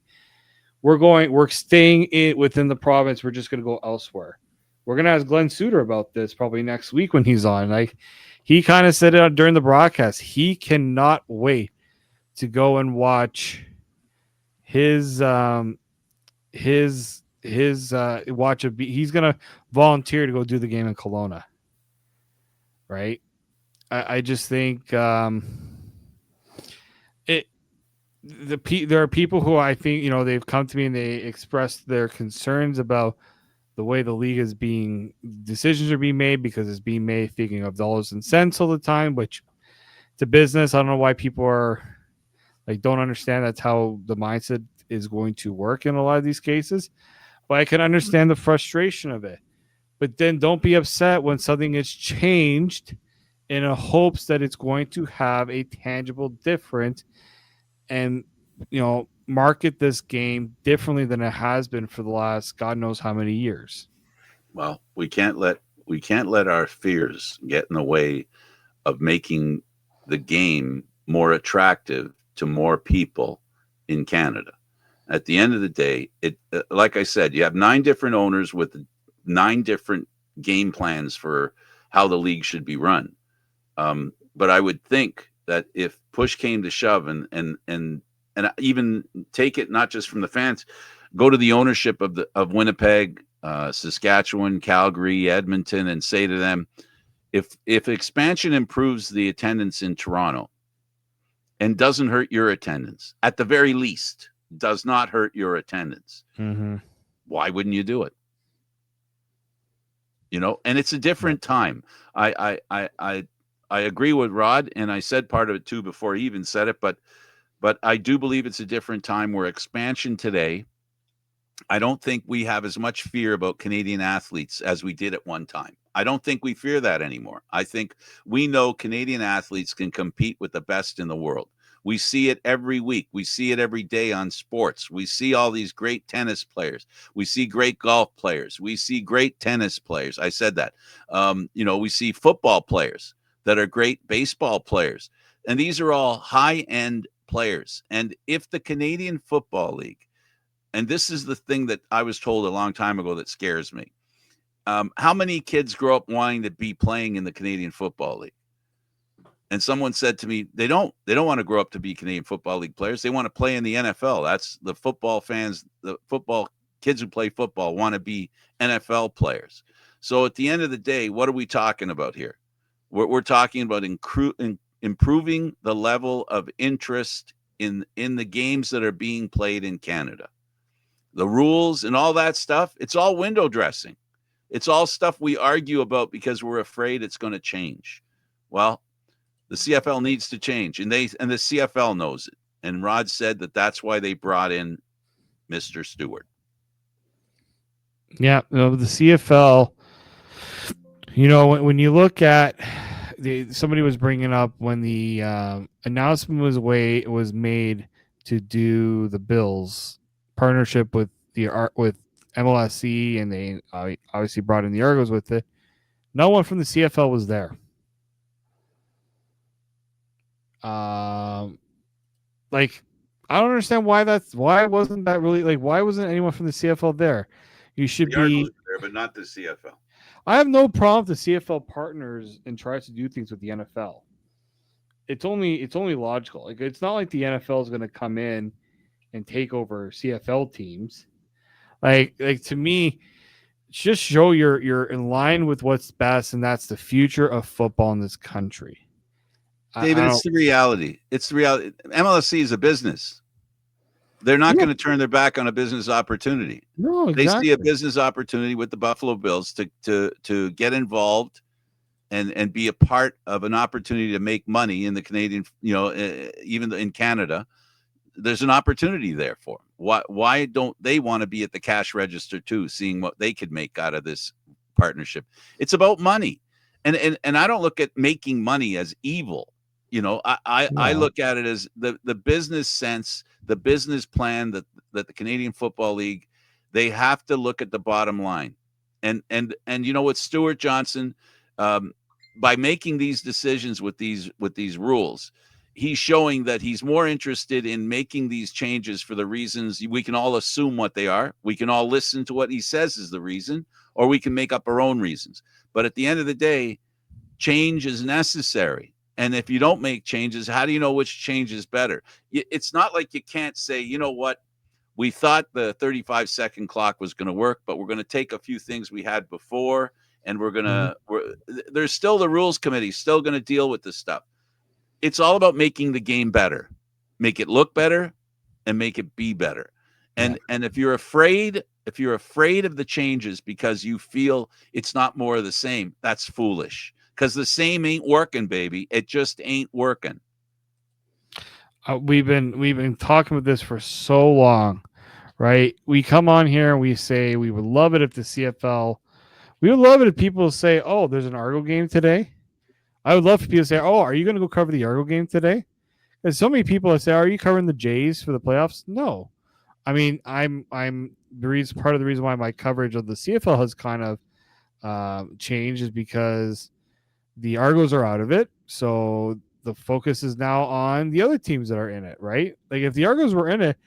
We're staying within the province. We're just going to go elsewhere. We're going to ask Glenn Suter about this probably next week when he's on. Like, he kind of said it during the broadcast. He cannot wait to go and watch his watch he's going to volunteer to go do the game in Kelowna. Right? I just think there are people who I think they've come to me and they expressed their concerns about the way the league is decisions are being made, because it's being made thinking of dollars and cents all the time, which it's a business. I don't know why people are don't understand that's how the mindset is going to work in a lot of these cases, but I can understand the frustration of it. But then don't be upset when something is changed in a hopes that it's going to have a tangible difference and, market this game differently than it has been for the last God knows how many years. Well, we can't let our fears get in the way of making the game more attractive to more people in Canada. At the end of the day, like I said, you have 9 different owners with 9 different game plans for how the league should be run. But I would think that if push came to shove and even take it not just from the fans, go to the ownership of Winnipeg, Saskatchewan, Calgary, Edmonton, and say to them, if expansion improves the attendance in Toronto and doesn't hurt your attendance, at the very least, does not hurt your attendance, why wouldn't you do it? And it's a different time. I agree with Rod, and I said part of it too before he even said it, but I do believe it's a different time where expansion today, I don't think we have as much fear about Canadian athletes as we did at one time. I don't think we fear that anymore. I think we know Canadian athletes can compete with the best in the world. We see it every week. We see it every day on sports. We see all these great tennis players. We see great golf players. We see great tennis players. I said that. We see football players that are great baseball players. And these are all high-end players. And if the Canadian Football League, and this is the thing that I was told a long time ago that scares me, how many kids grow up wanting to be playing in the Canadian Football League? And someone said to me, they don't want to grow up to be Canadian Football League players. They want to play in the NFL. That's the football fans, the football kids who play football want to be NFL players. So at the end of the day, what are we talking about here? We're talking about improving the level of interest in the games that are being played in Canada. The rules and all that stuff, it's all window dressing. It's all stuff we argue about because we're afraid it's going to change. Well, the CFL needs to change, and the CFL knows it. And Rod said that that's why they brought in Mr. Stewart. Yeah, the CFL, when you look at somebody was bringing up when the announcement was made to do the Bills partnership with MLSE, and they obviously brought in the Argos with it. No one from the CFL was there. I don't understand why wasn't that really why wasn't anyone from the CFL there? You should be there, but not the CFL. I have no problem if the CFL partners and tries to do things with the NFL. It's only logical. It's not like the NFL is going to come in and take over CFL teams. To me, just show you're in line with what's best, and that's the future of football in this country. David, it's the reality. It's the reality. MLSE is a business. They're not going to turn their back on a business opportunity. No, exactly. They see a business opportunity with the Buffalo Bills to get involved and be a part of an opportunity to make money in the Canadian, even in Canada. there's an opportunity there for them. Why don't they want to be at the cash register too, seeing what they could make out of this partnership? It's about money, and I don't look at making money as evil. I No. look at it as the business sense, the business plan that the Canadian Football League, they have to look at the bottom line, and with Stuart Johnson, by making these decisions with these rules, he's showing that he's more interested in making these changes for the reasons we can all assume what they are. We can all listen to what he says is the reason, or we can make up our own reasons. But at the end of the day, change is necessary. And if you don't make changes, how do you know which change is better? It's not like you can't say, you know what, we thought the 35-second clock was going to work, but we're going to take a few things we had before, and there's still the rules committee still going to deal with this stuff. It's all about making the game better, make it look better, and make it be better. And if you're afraid of the changes because you feel it's not more of the same, that's foolish. Because the same ain't working, baby. It just ain't working. We've been talking about this for so long, right? We come on here and we say we would love it if the CFL. We would love it if people say, "Oh, there's an Argo game today." I would love for people to say, "Oh, are you going to go cover the Argo game today?" There's so many people that say, "Are you covering the Jays for the playoffs?" No, I mean I'm part of the reason why my coverage of the CFL has kind of changed is because the Argos are out of it, so the focus is now on the other teams that are in it, right? Like if the Argos were in it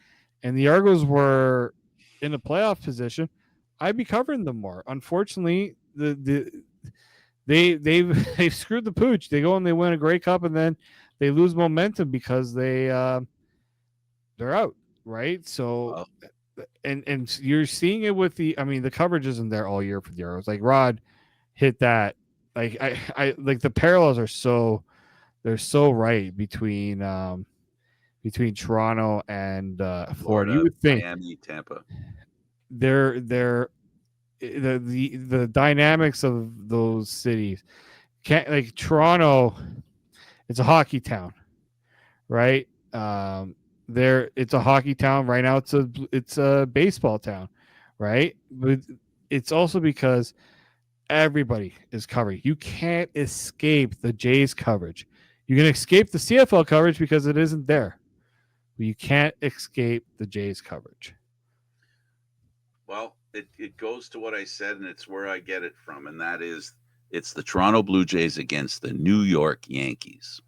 and the Argos were in a playoff position, I'd be covering them more. Unfortunately, they've screwed the pooch. They go and they win a Grey Cup and then they lose momentum because they're out, right? So and you're seeing it with the coverage isn't there all year for the Argos. Like Rod hit that. Like I like the parallels are so right between Toronto and Florida. You would think Miami, Tampa. they're the dynamics of those cities can't, like Toronto, it's a hockey town, right? It's a hockey town right now. It's a baseball town, right? But it's also because everybody is covering. You can't escape the Jays coverage. You can escape the CFL coverage because it isn't there. But you can't escape the Jays coverage. Well, it goes to what I said, and it's where I get it from, and that is it's the Toronto Blue Jays against the New York Yankees,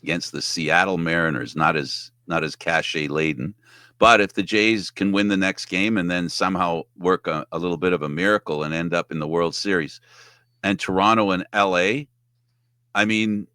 against the Seattle Mariners, not as cachet laden. But if the Jays can win the next game and then somehow work a little bit of a miracle and end up in the World Series, and Toronto and LA, I mean,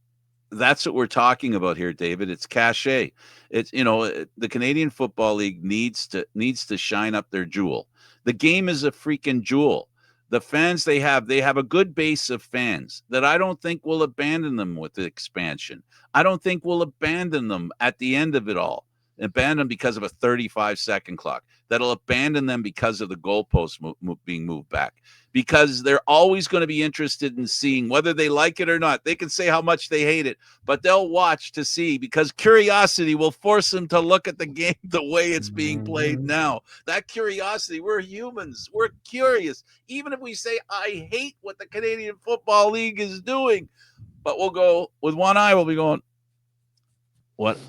that's what we're talking about here, David. It's cachet. It's the Canadian Football League needs to shine up their jewel. The game is a freaking jewel. The fans they have a good base of fans that I don't think will abandon them with the expansion. I don't think we'll abandon them at the end of it all. Abandon them because of a 35-second clock. That'll abandon them because of the goalposts being moved back. Because they're always going to be interested in seeing whether they like it or not. They can say how much they hate it, but they'll watch to see because curiosity will force them to look at the game the way it's being played now. That curiosity, we're humans. We're curious. Even if we say, I hate what the Canadian Football League is doing, but we'll go with one eye, we'll be going,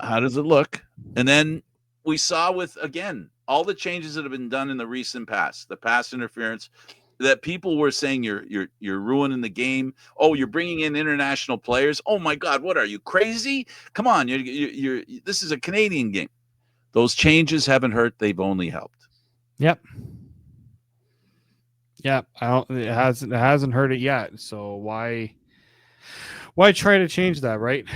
how does it look? And then we saw with, again, all the changes that have been done in the recent past, the pass interference, that people were saying you're ruining the game. Oh, you're bringing in international players. Oh my God, what are you, crazy? Come on, you're this is a Canadian game. Those changes haven't hurt; they've only helped. Yep. It hasn't hurt it yet. So why try to change that, right?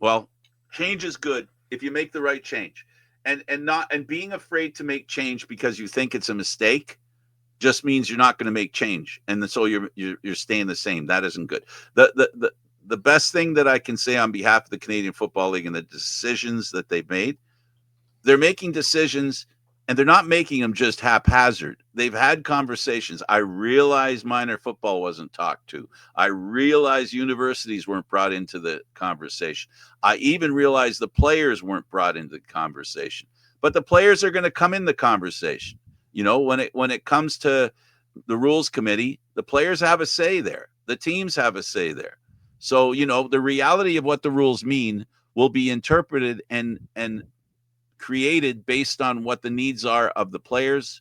Well, change is good if you make the right change, and being afraid to make change because you think it's a mistake just means you're not going to make change, and so you're staying the same. That isn't good. The best thing that I can say on behalf of the Canadian Football League and the decisions that they've made, they're making decisions And they're not making them just haphazard. They've had conversations. I realize minor football wasn't talked to. I realize universities weren't brought into the conversation. I even realize the players weren't brought into the conversation. But the players are going to come in the conversation. When it comes to the rules committee, the players have a say there. The teams have a say there. So, the reality of what the rules mean will be interpreted and created based on what the needs are of the players,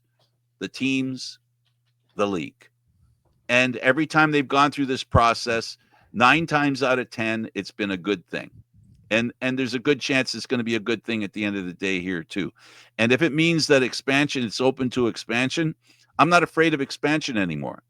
the teams, the league. And every time they've gone through this process, 9 times out of 10, it's been a good thing. And there's a good chance it's going to be a good thing at the end of the day here too. And if it means that it's open to expansion, I'm not afraid of expansion anymore.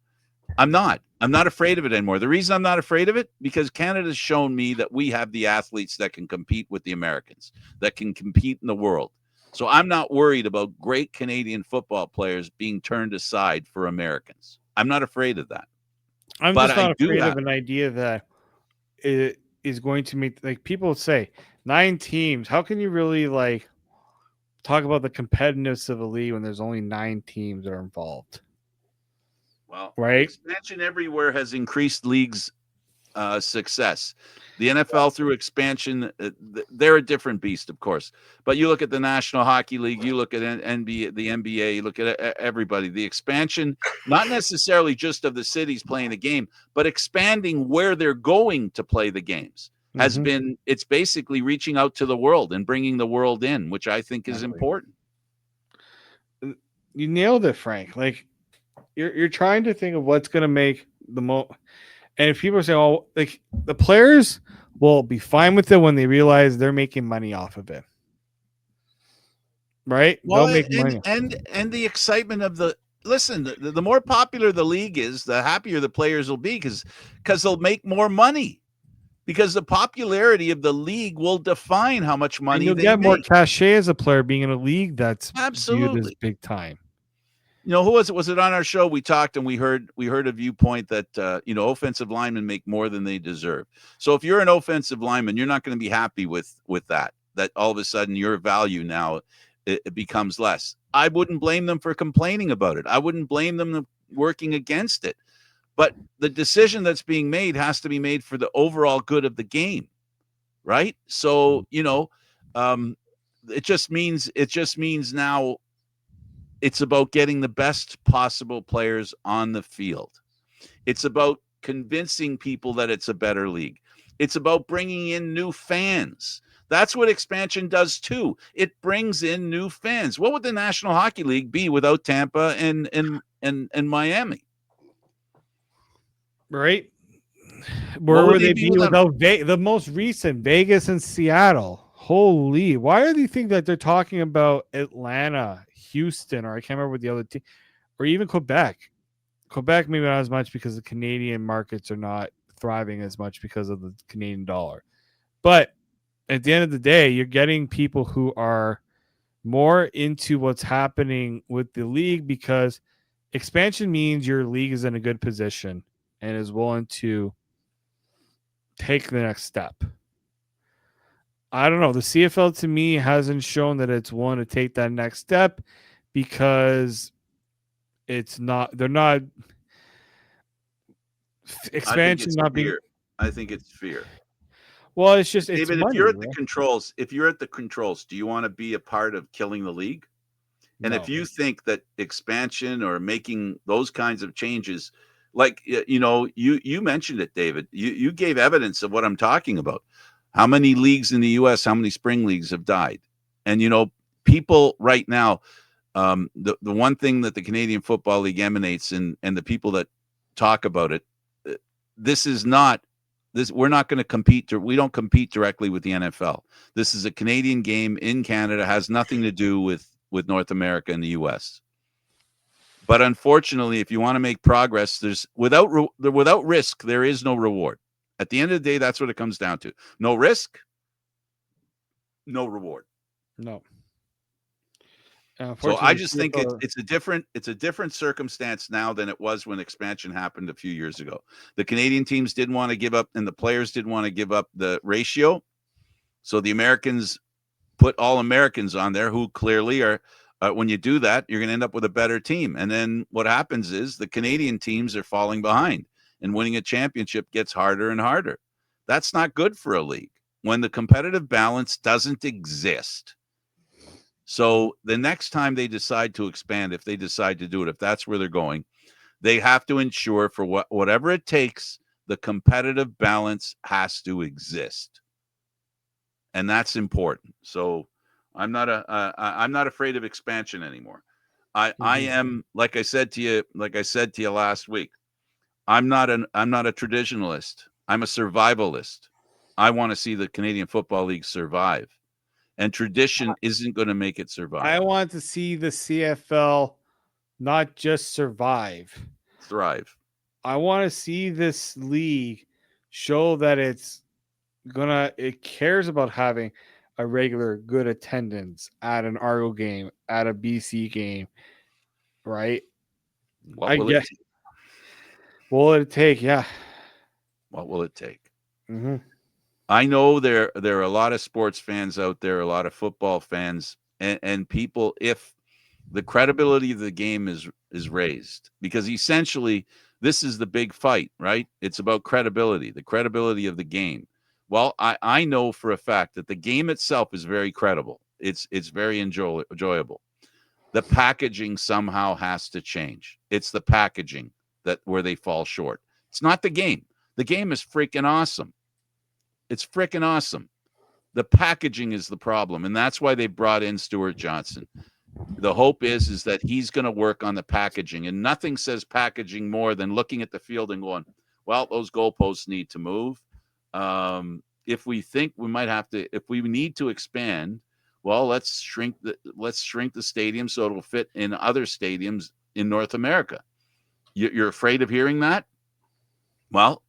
I'm not afraid of it anymore. The reason I'm not afraid of it, because Canada's shown me that we have the athletes that can compete with the Americans, that can compete in the world. So I'm not worried about great Canadian football players being turned aside for Americans. I'm not afraid of that. I'm just not afraid of an idea that it is going to meet, like people say, 9 teams. How can you really talk about the competitiveness of a league when there's only 9 teams that are involved? Well, right. Expansion everywhere has increased leagues' success. The NFL through expansion, they're a different beast, of course. But you look at the National Hockey League, you look at NBA, the NBA, you look at everybody. The expansion, not necessarily just of the cities playing the game, but expanding where they're going to play the games has been. It's basically reaching out to the world and bringing the world in, which I think is important. You nailed it, Frank. You're trying to think of what's going to make the most. And if people are saying, "Oh, the players will be fine with it when they realize they're making money off of it," right? Well, they'll make money. And the excitement of the more popular the league is, the happier the players will be because they'll make more money. Because the popularity of the league will define how much money you'll get more cachet as a player being in a league that's viewed as big time. Who was it? Was it on our show? We talked and we heard a viewpoint that offensive linemen make more than they deserve. So if you're an offensive lineman, you're not going to be happy with that. That all of a sudden your value now it becomes less. I wouldn't blame them for complaining about it. I wouldn't blame them working against it. But the decision that's being made has to be made for the overall good of the game, right? So it just means now. It's about getting the best possible players on the field. It's about convincing people that it's a better league. It's about bringing in new fans. That's what expansion does too. It brings in new fans. What would the National Hockey League be without Tampa and Miami? Right? Where would they be without the most recent Vegas and Seattle? Holy, why do you think that they're talking about Atlanta, Houston, or I can't remember what the other team, or even Quebec? Quebec maybe not as much because the Canadian markets are not thriving as much because of the Canadian dollar. But at the end of the day, you're getting people who are more into what's happening with the league because expansion means your league is in a good position and is willing to take the next step. I don't know. The CFL to me hasn't shown that it's willing to take that next step because it's not. They're not expansion. Not being. I think it's fear. Well, it's just it's David. Money, if you're at the controls, do you want to be a part of killing the league? And if you think that expansion or making those kinds of changes, like you mentioned it, David. You gave evidence of what I'm talking about. How many leagues in the U.S., how many spring leagues have died? And, people right now, the one thing that the Canadian Football League emanates and the people that talk about it, we're not going to compete. We don't compete directly with the NFL. This is a Canadian game in Canada, has nothing to do with North America and the U.S. But unfortunately, if you want to make progress, without risk, there is no reward. At the end of the day, that's what it comes down to. No risk, no reward. No. So I just think it's a different circumstance now than it was when expansion happened a few years ago. The Canadian teams didn't want to give up, and the players didn't want to give up the ratio. So the Americans put all Americans on there who clearly are When you do that, you're going to end up with a better team. And then what happens is the Canadian teams are falling behind, and winning a championship gets harder and harder. That's not good for a league when the competitive balance doesn't exist. So the next time they decide to expand, if they decide to do it, if that's where they're going, they have to ensure for whatever it takes, the competitive balance has to exist, and that's important. So I'm not afraid of expansion anymore. I am, like I said to you last week. I'm not a traditionalist. I'm a survivalist. I want to see the Canadian Football League survive, and tradition isn't going to make it survive. I want to see the CFL not just survive. Thrive. I want to see this league show that it cares about having a regular good attendance at an Argo game, at a BC game, right? What will it take? What will it take? Yeah. What will it take? Mm-hmm. I know there are a lot of sports fans out there, a lot of football fans, and people. If the credibility of the game is raised, because essentially this is the big fight, right? It's about credibility, the credibility of the game. Well, I know for a fact that the game itself is very credible. It's very enjoyable. The packaging somehow has to change. It's the packaging that where they fall short. It's not the game. The game is freaking awesome. It's freaking awesome. The packaging is the problem, and that's why they brought in Stuart Johnson. The hope is that he's going to work on the packaging, and nothing says packaging more than looking at the field and going, well, those goalposts need to move. If we think we might have to, if we need to expand, well, let's shrink the stadium so it'll fit in other stadiums in North America. You're afraid of hearing that? Well,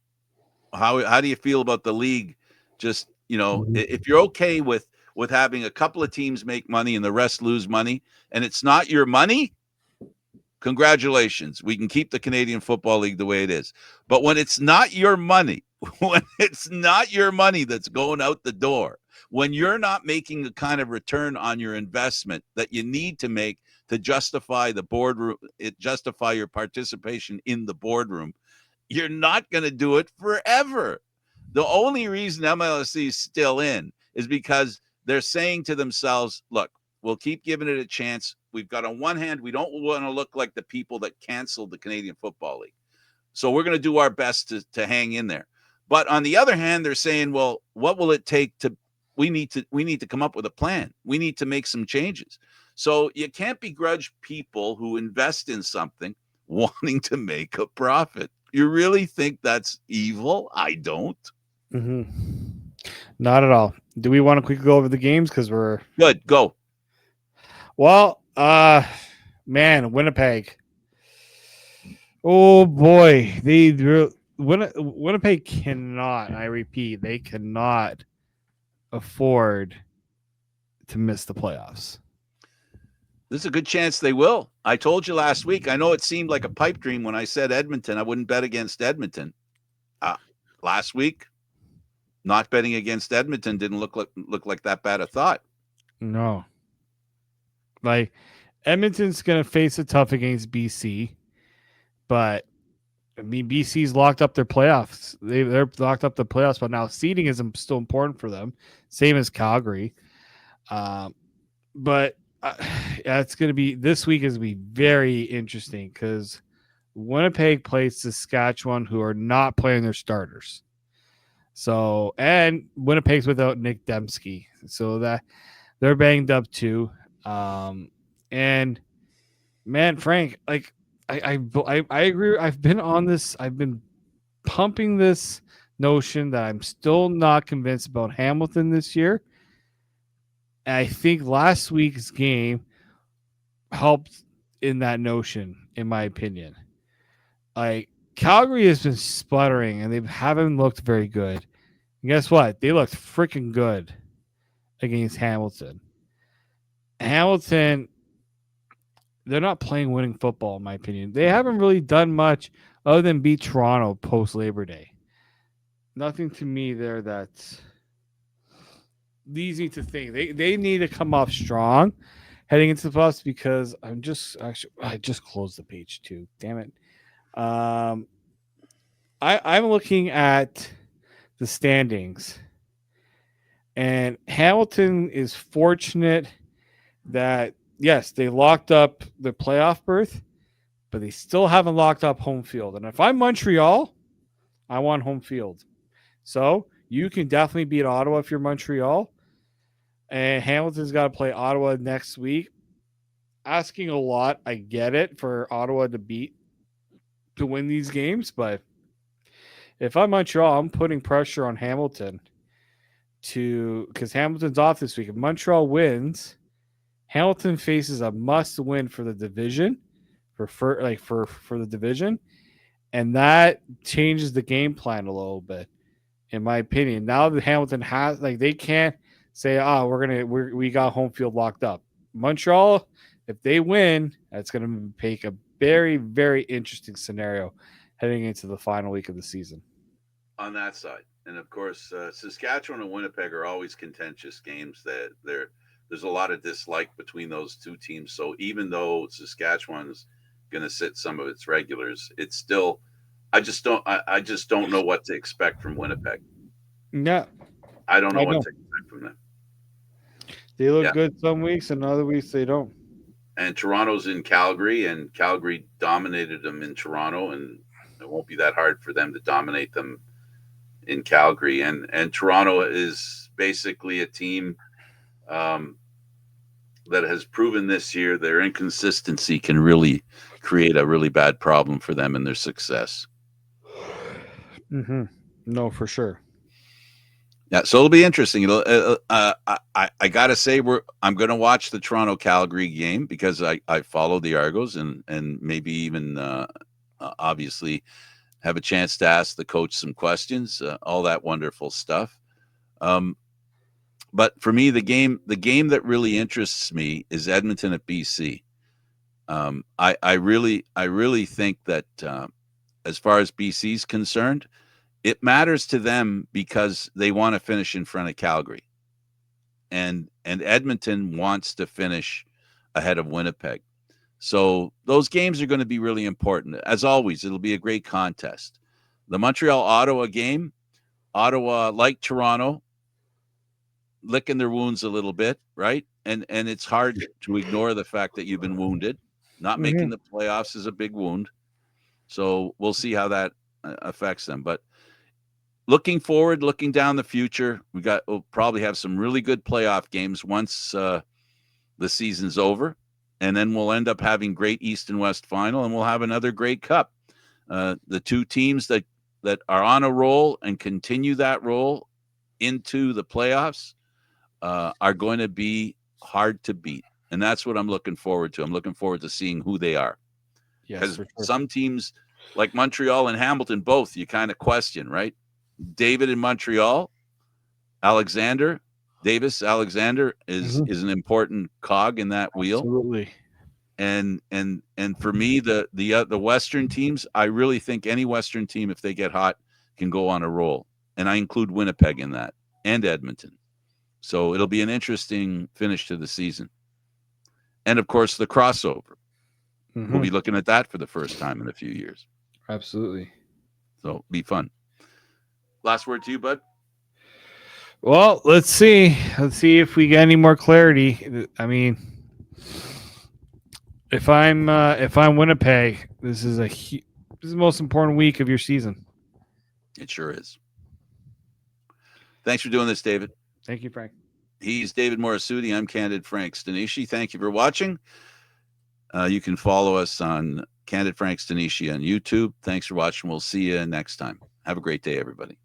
how do you feel about the league? Just, if you're okay with having a couple of teams make money and the rest lose money, and it's not your money, congratulations. We can keep the Canadian Football League the way it is. But when it's not your money, when it's not your money that's going out the door, when you're not making the kind of return on your investment that you need to make to justify the boardroom, justify your participation in the boardroom, you're not going to do it forever. The only reason MLSE is still in is because they're saying to themselves, look, we'll keep giving it a chance. We've got, on one hand, we don't want to look like the people that canceled the Canadian Football League. So we're going to do our best to hang in there. But on the other hand, they're saying, well, what will it take we need to come up with a plan. We need to make some changes. So you can't begrudge people who invest in something wanting to make a profit. You really think that's evil? I don't. Mm-hmm. Not at all. Do we want to quickly go over the games? Because we're good. Go. Well, man, Winnipeg. Oh boy, Winnipeg cannot. I repeat, they cannot afford to miss the playoffs. There's a good chance they will. I told you last week. I know it seemed like a pipe dream when I said Edmonton. I wouldn't bet against Edmonton. Last week, not betting against Edmonton didn't look like that bad a thought. No. Like, Edmonton's going to face a tough against BC, but I mean, BC's locked up their playoffs. They're locked up the playoffs, but now seeding is still important for them, same as Calgary. But it's going to be, this week is going to be very interesting because Winnipeg plays Saskatchewan, who are not playing their starters. So, and Winnipeg's without Nick Dembski, so that they're banged up too. And man, Frank, like I agree. I've been pumping this notion that I'm still not convinced about Hamilton this year. And I think last week's game helped in that notion, in my opinion. Like, Calgary has been sputtering and they haven't looked very good. And guess what? They looked freaking good against Hamilton. Hamilton, they're not playing winning football, in my opinion. They haven't really done much other than beat Toronto post Labor Day. Nothing to me there that leads me to think they need to come off strong. heading into the playoffs because I just closed the page too. Damn it. I'm looking at the standings, and Hamilton is fortunate that yes, they locked up the playoff berth, but they still haven't locked up home field. And if I'm Montreal, I want home field. So you can definitely beat Ottawa if you're Montreal. And Hamilton's got to play Ottawa next week. Asking a lot, I get it, for Ottawa to win these games, but if I'm Montreal, I'm putting pressure on Hamilton because Hamilton's off this week. If Montreal wins, Hamilton faces a must-win for the division, for the division, and that changes the game plan a little bit, in my opinion. Now that Hamilton has, they can't say, we got home field locked up. Montreal, if they win, that's going to make a very, very interesting scenario heading into the final week of the season. On that side, and of course, Saskatchewan and Winnipeg are always contentious games. That there's a lot of dislike between those two teams. So even though Saskatchewan's going to sit some of its regulars, it's still, I just don't know what to expect from Winnipeg. Yeah, I don't know what to expect from them. They look good some weeks, and other weeks they don't. And Toronto's in Calgary, and Calgary dominated them in Toronto, and it won't be that hard for them to dominate them in Calgary. And Toronto is basically a team that has proven this year their inconsistency can really create a really bad problem for them in their success. Mm-hmm. No, for sure. Yeah, so it'll be interesting. I gotta say, I'm going to watch the Toronto Calgary game because I follow the Argos and maybe even obviously have a chance to ask the coach some questions, all that wonderful stuff. But for me, the game that really interests me is Edmonton at BC. I really think that as far as BC's concerned, it matters to them because they want to finish in front of Calgary, and Edmonton wants to finish ahead of Winnipeg. So those games are going to be really important. As always, it'll be a great contest. The Montreal-Ottawa game, Ottawa, like Toronto, licking their wounds a little bit, right? And it's hard to ignore the fact that you've been wounded. Not making the playoffs is a big wound. So we'll see how that affects them. But looking forward, looking down the future, we'll probably have some really good playoff games once the season's over. And then we'll end up having great East and West final, and we'll have another great cup. The two teams that are on a roll and continue that roll into the playoffs are going to be hard to beat. And that's what I'm looking forward to. I'm looking forward to seeing who they are. Because some teams like Montreal and Hamilton, both, you kind of question, right? David in Montreal, Davis Alexander is an important cog in that wheel. Absolutely. And for me, the Western teams, I really think any Western team, if they get hot, can go on a roll. And I include Winnipeg in that, and Edmonton. So it'll be an interesting finish to the season. And of course, the crossover. We'll be looking at that for the first time in a few years. Absolutely. So it'll be fun. Last word to you, bud. Well, let's see. Let's see if we get any more clarity. I mean, if I'm Winnipeg, this is the most important week of your season. It sure is. Thanks for doing this, David. Thank you, Frank. He's David Morassutti. I'm Candid Frank Stanisci. Thank you for watching. You can follow us on Candid Frank Stanisci on YouTube. Thanks for watching. We'll see you next time. Have a great day, everybody.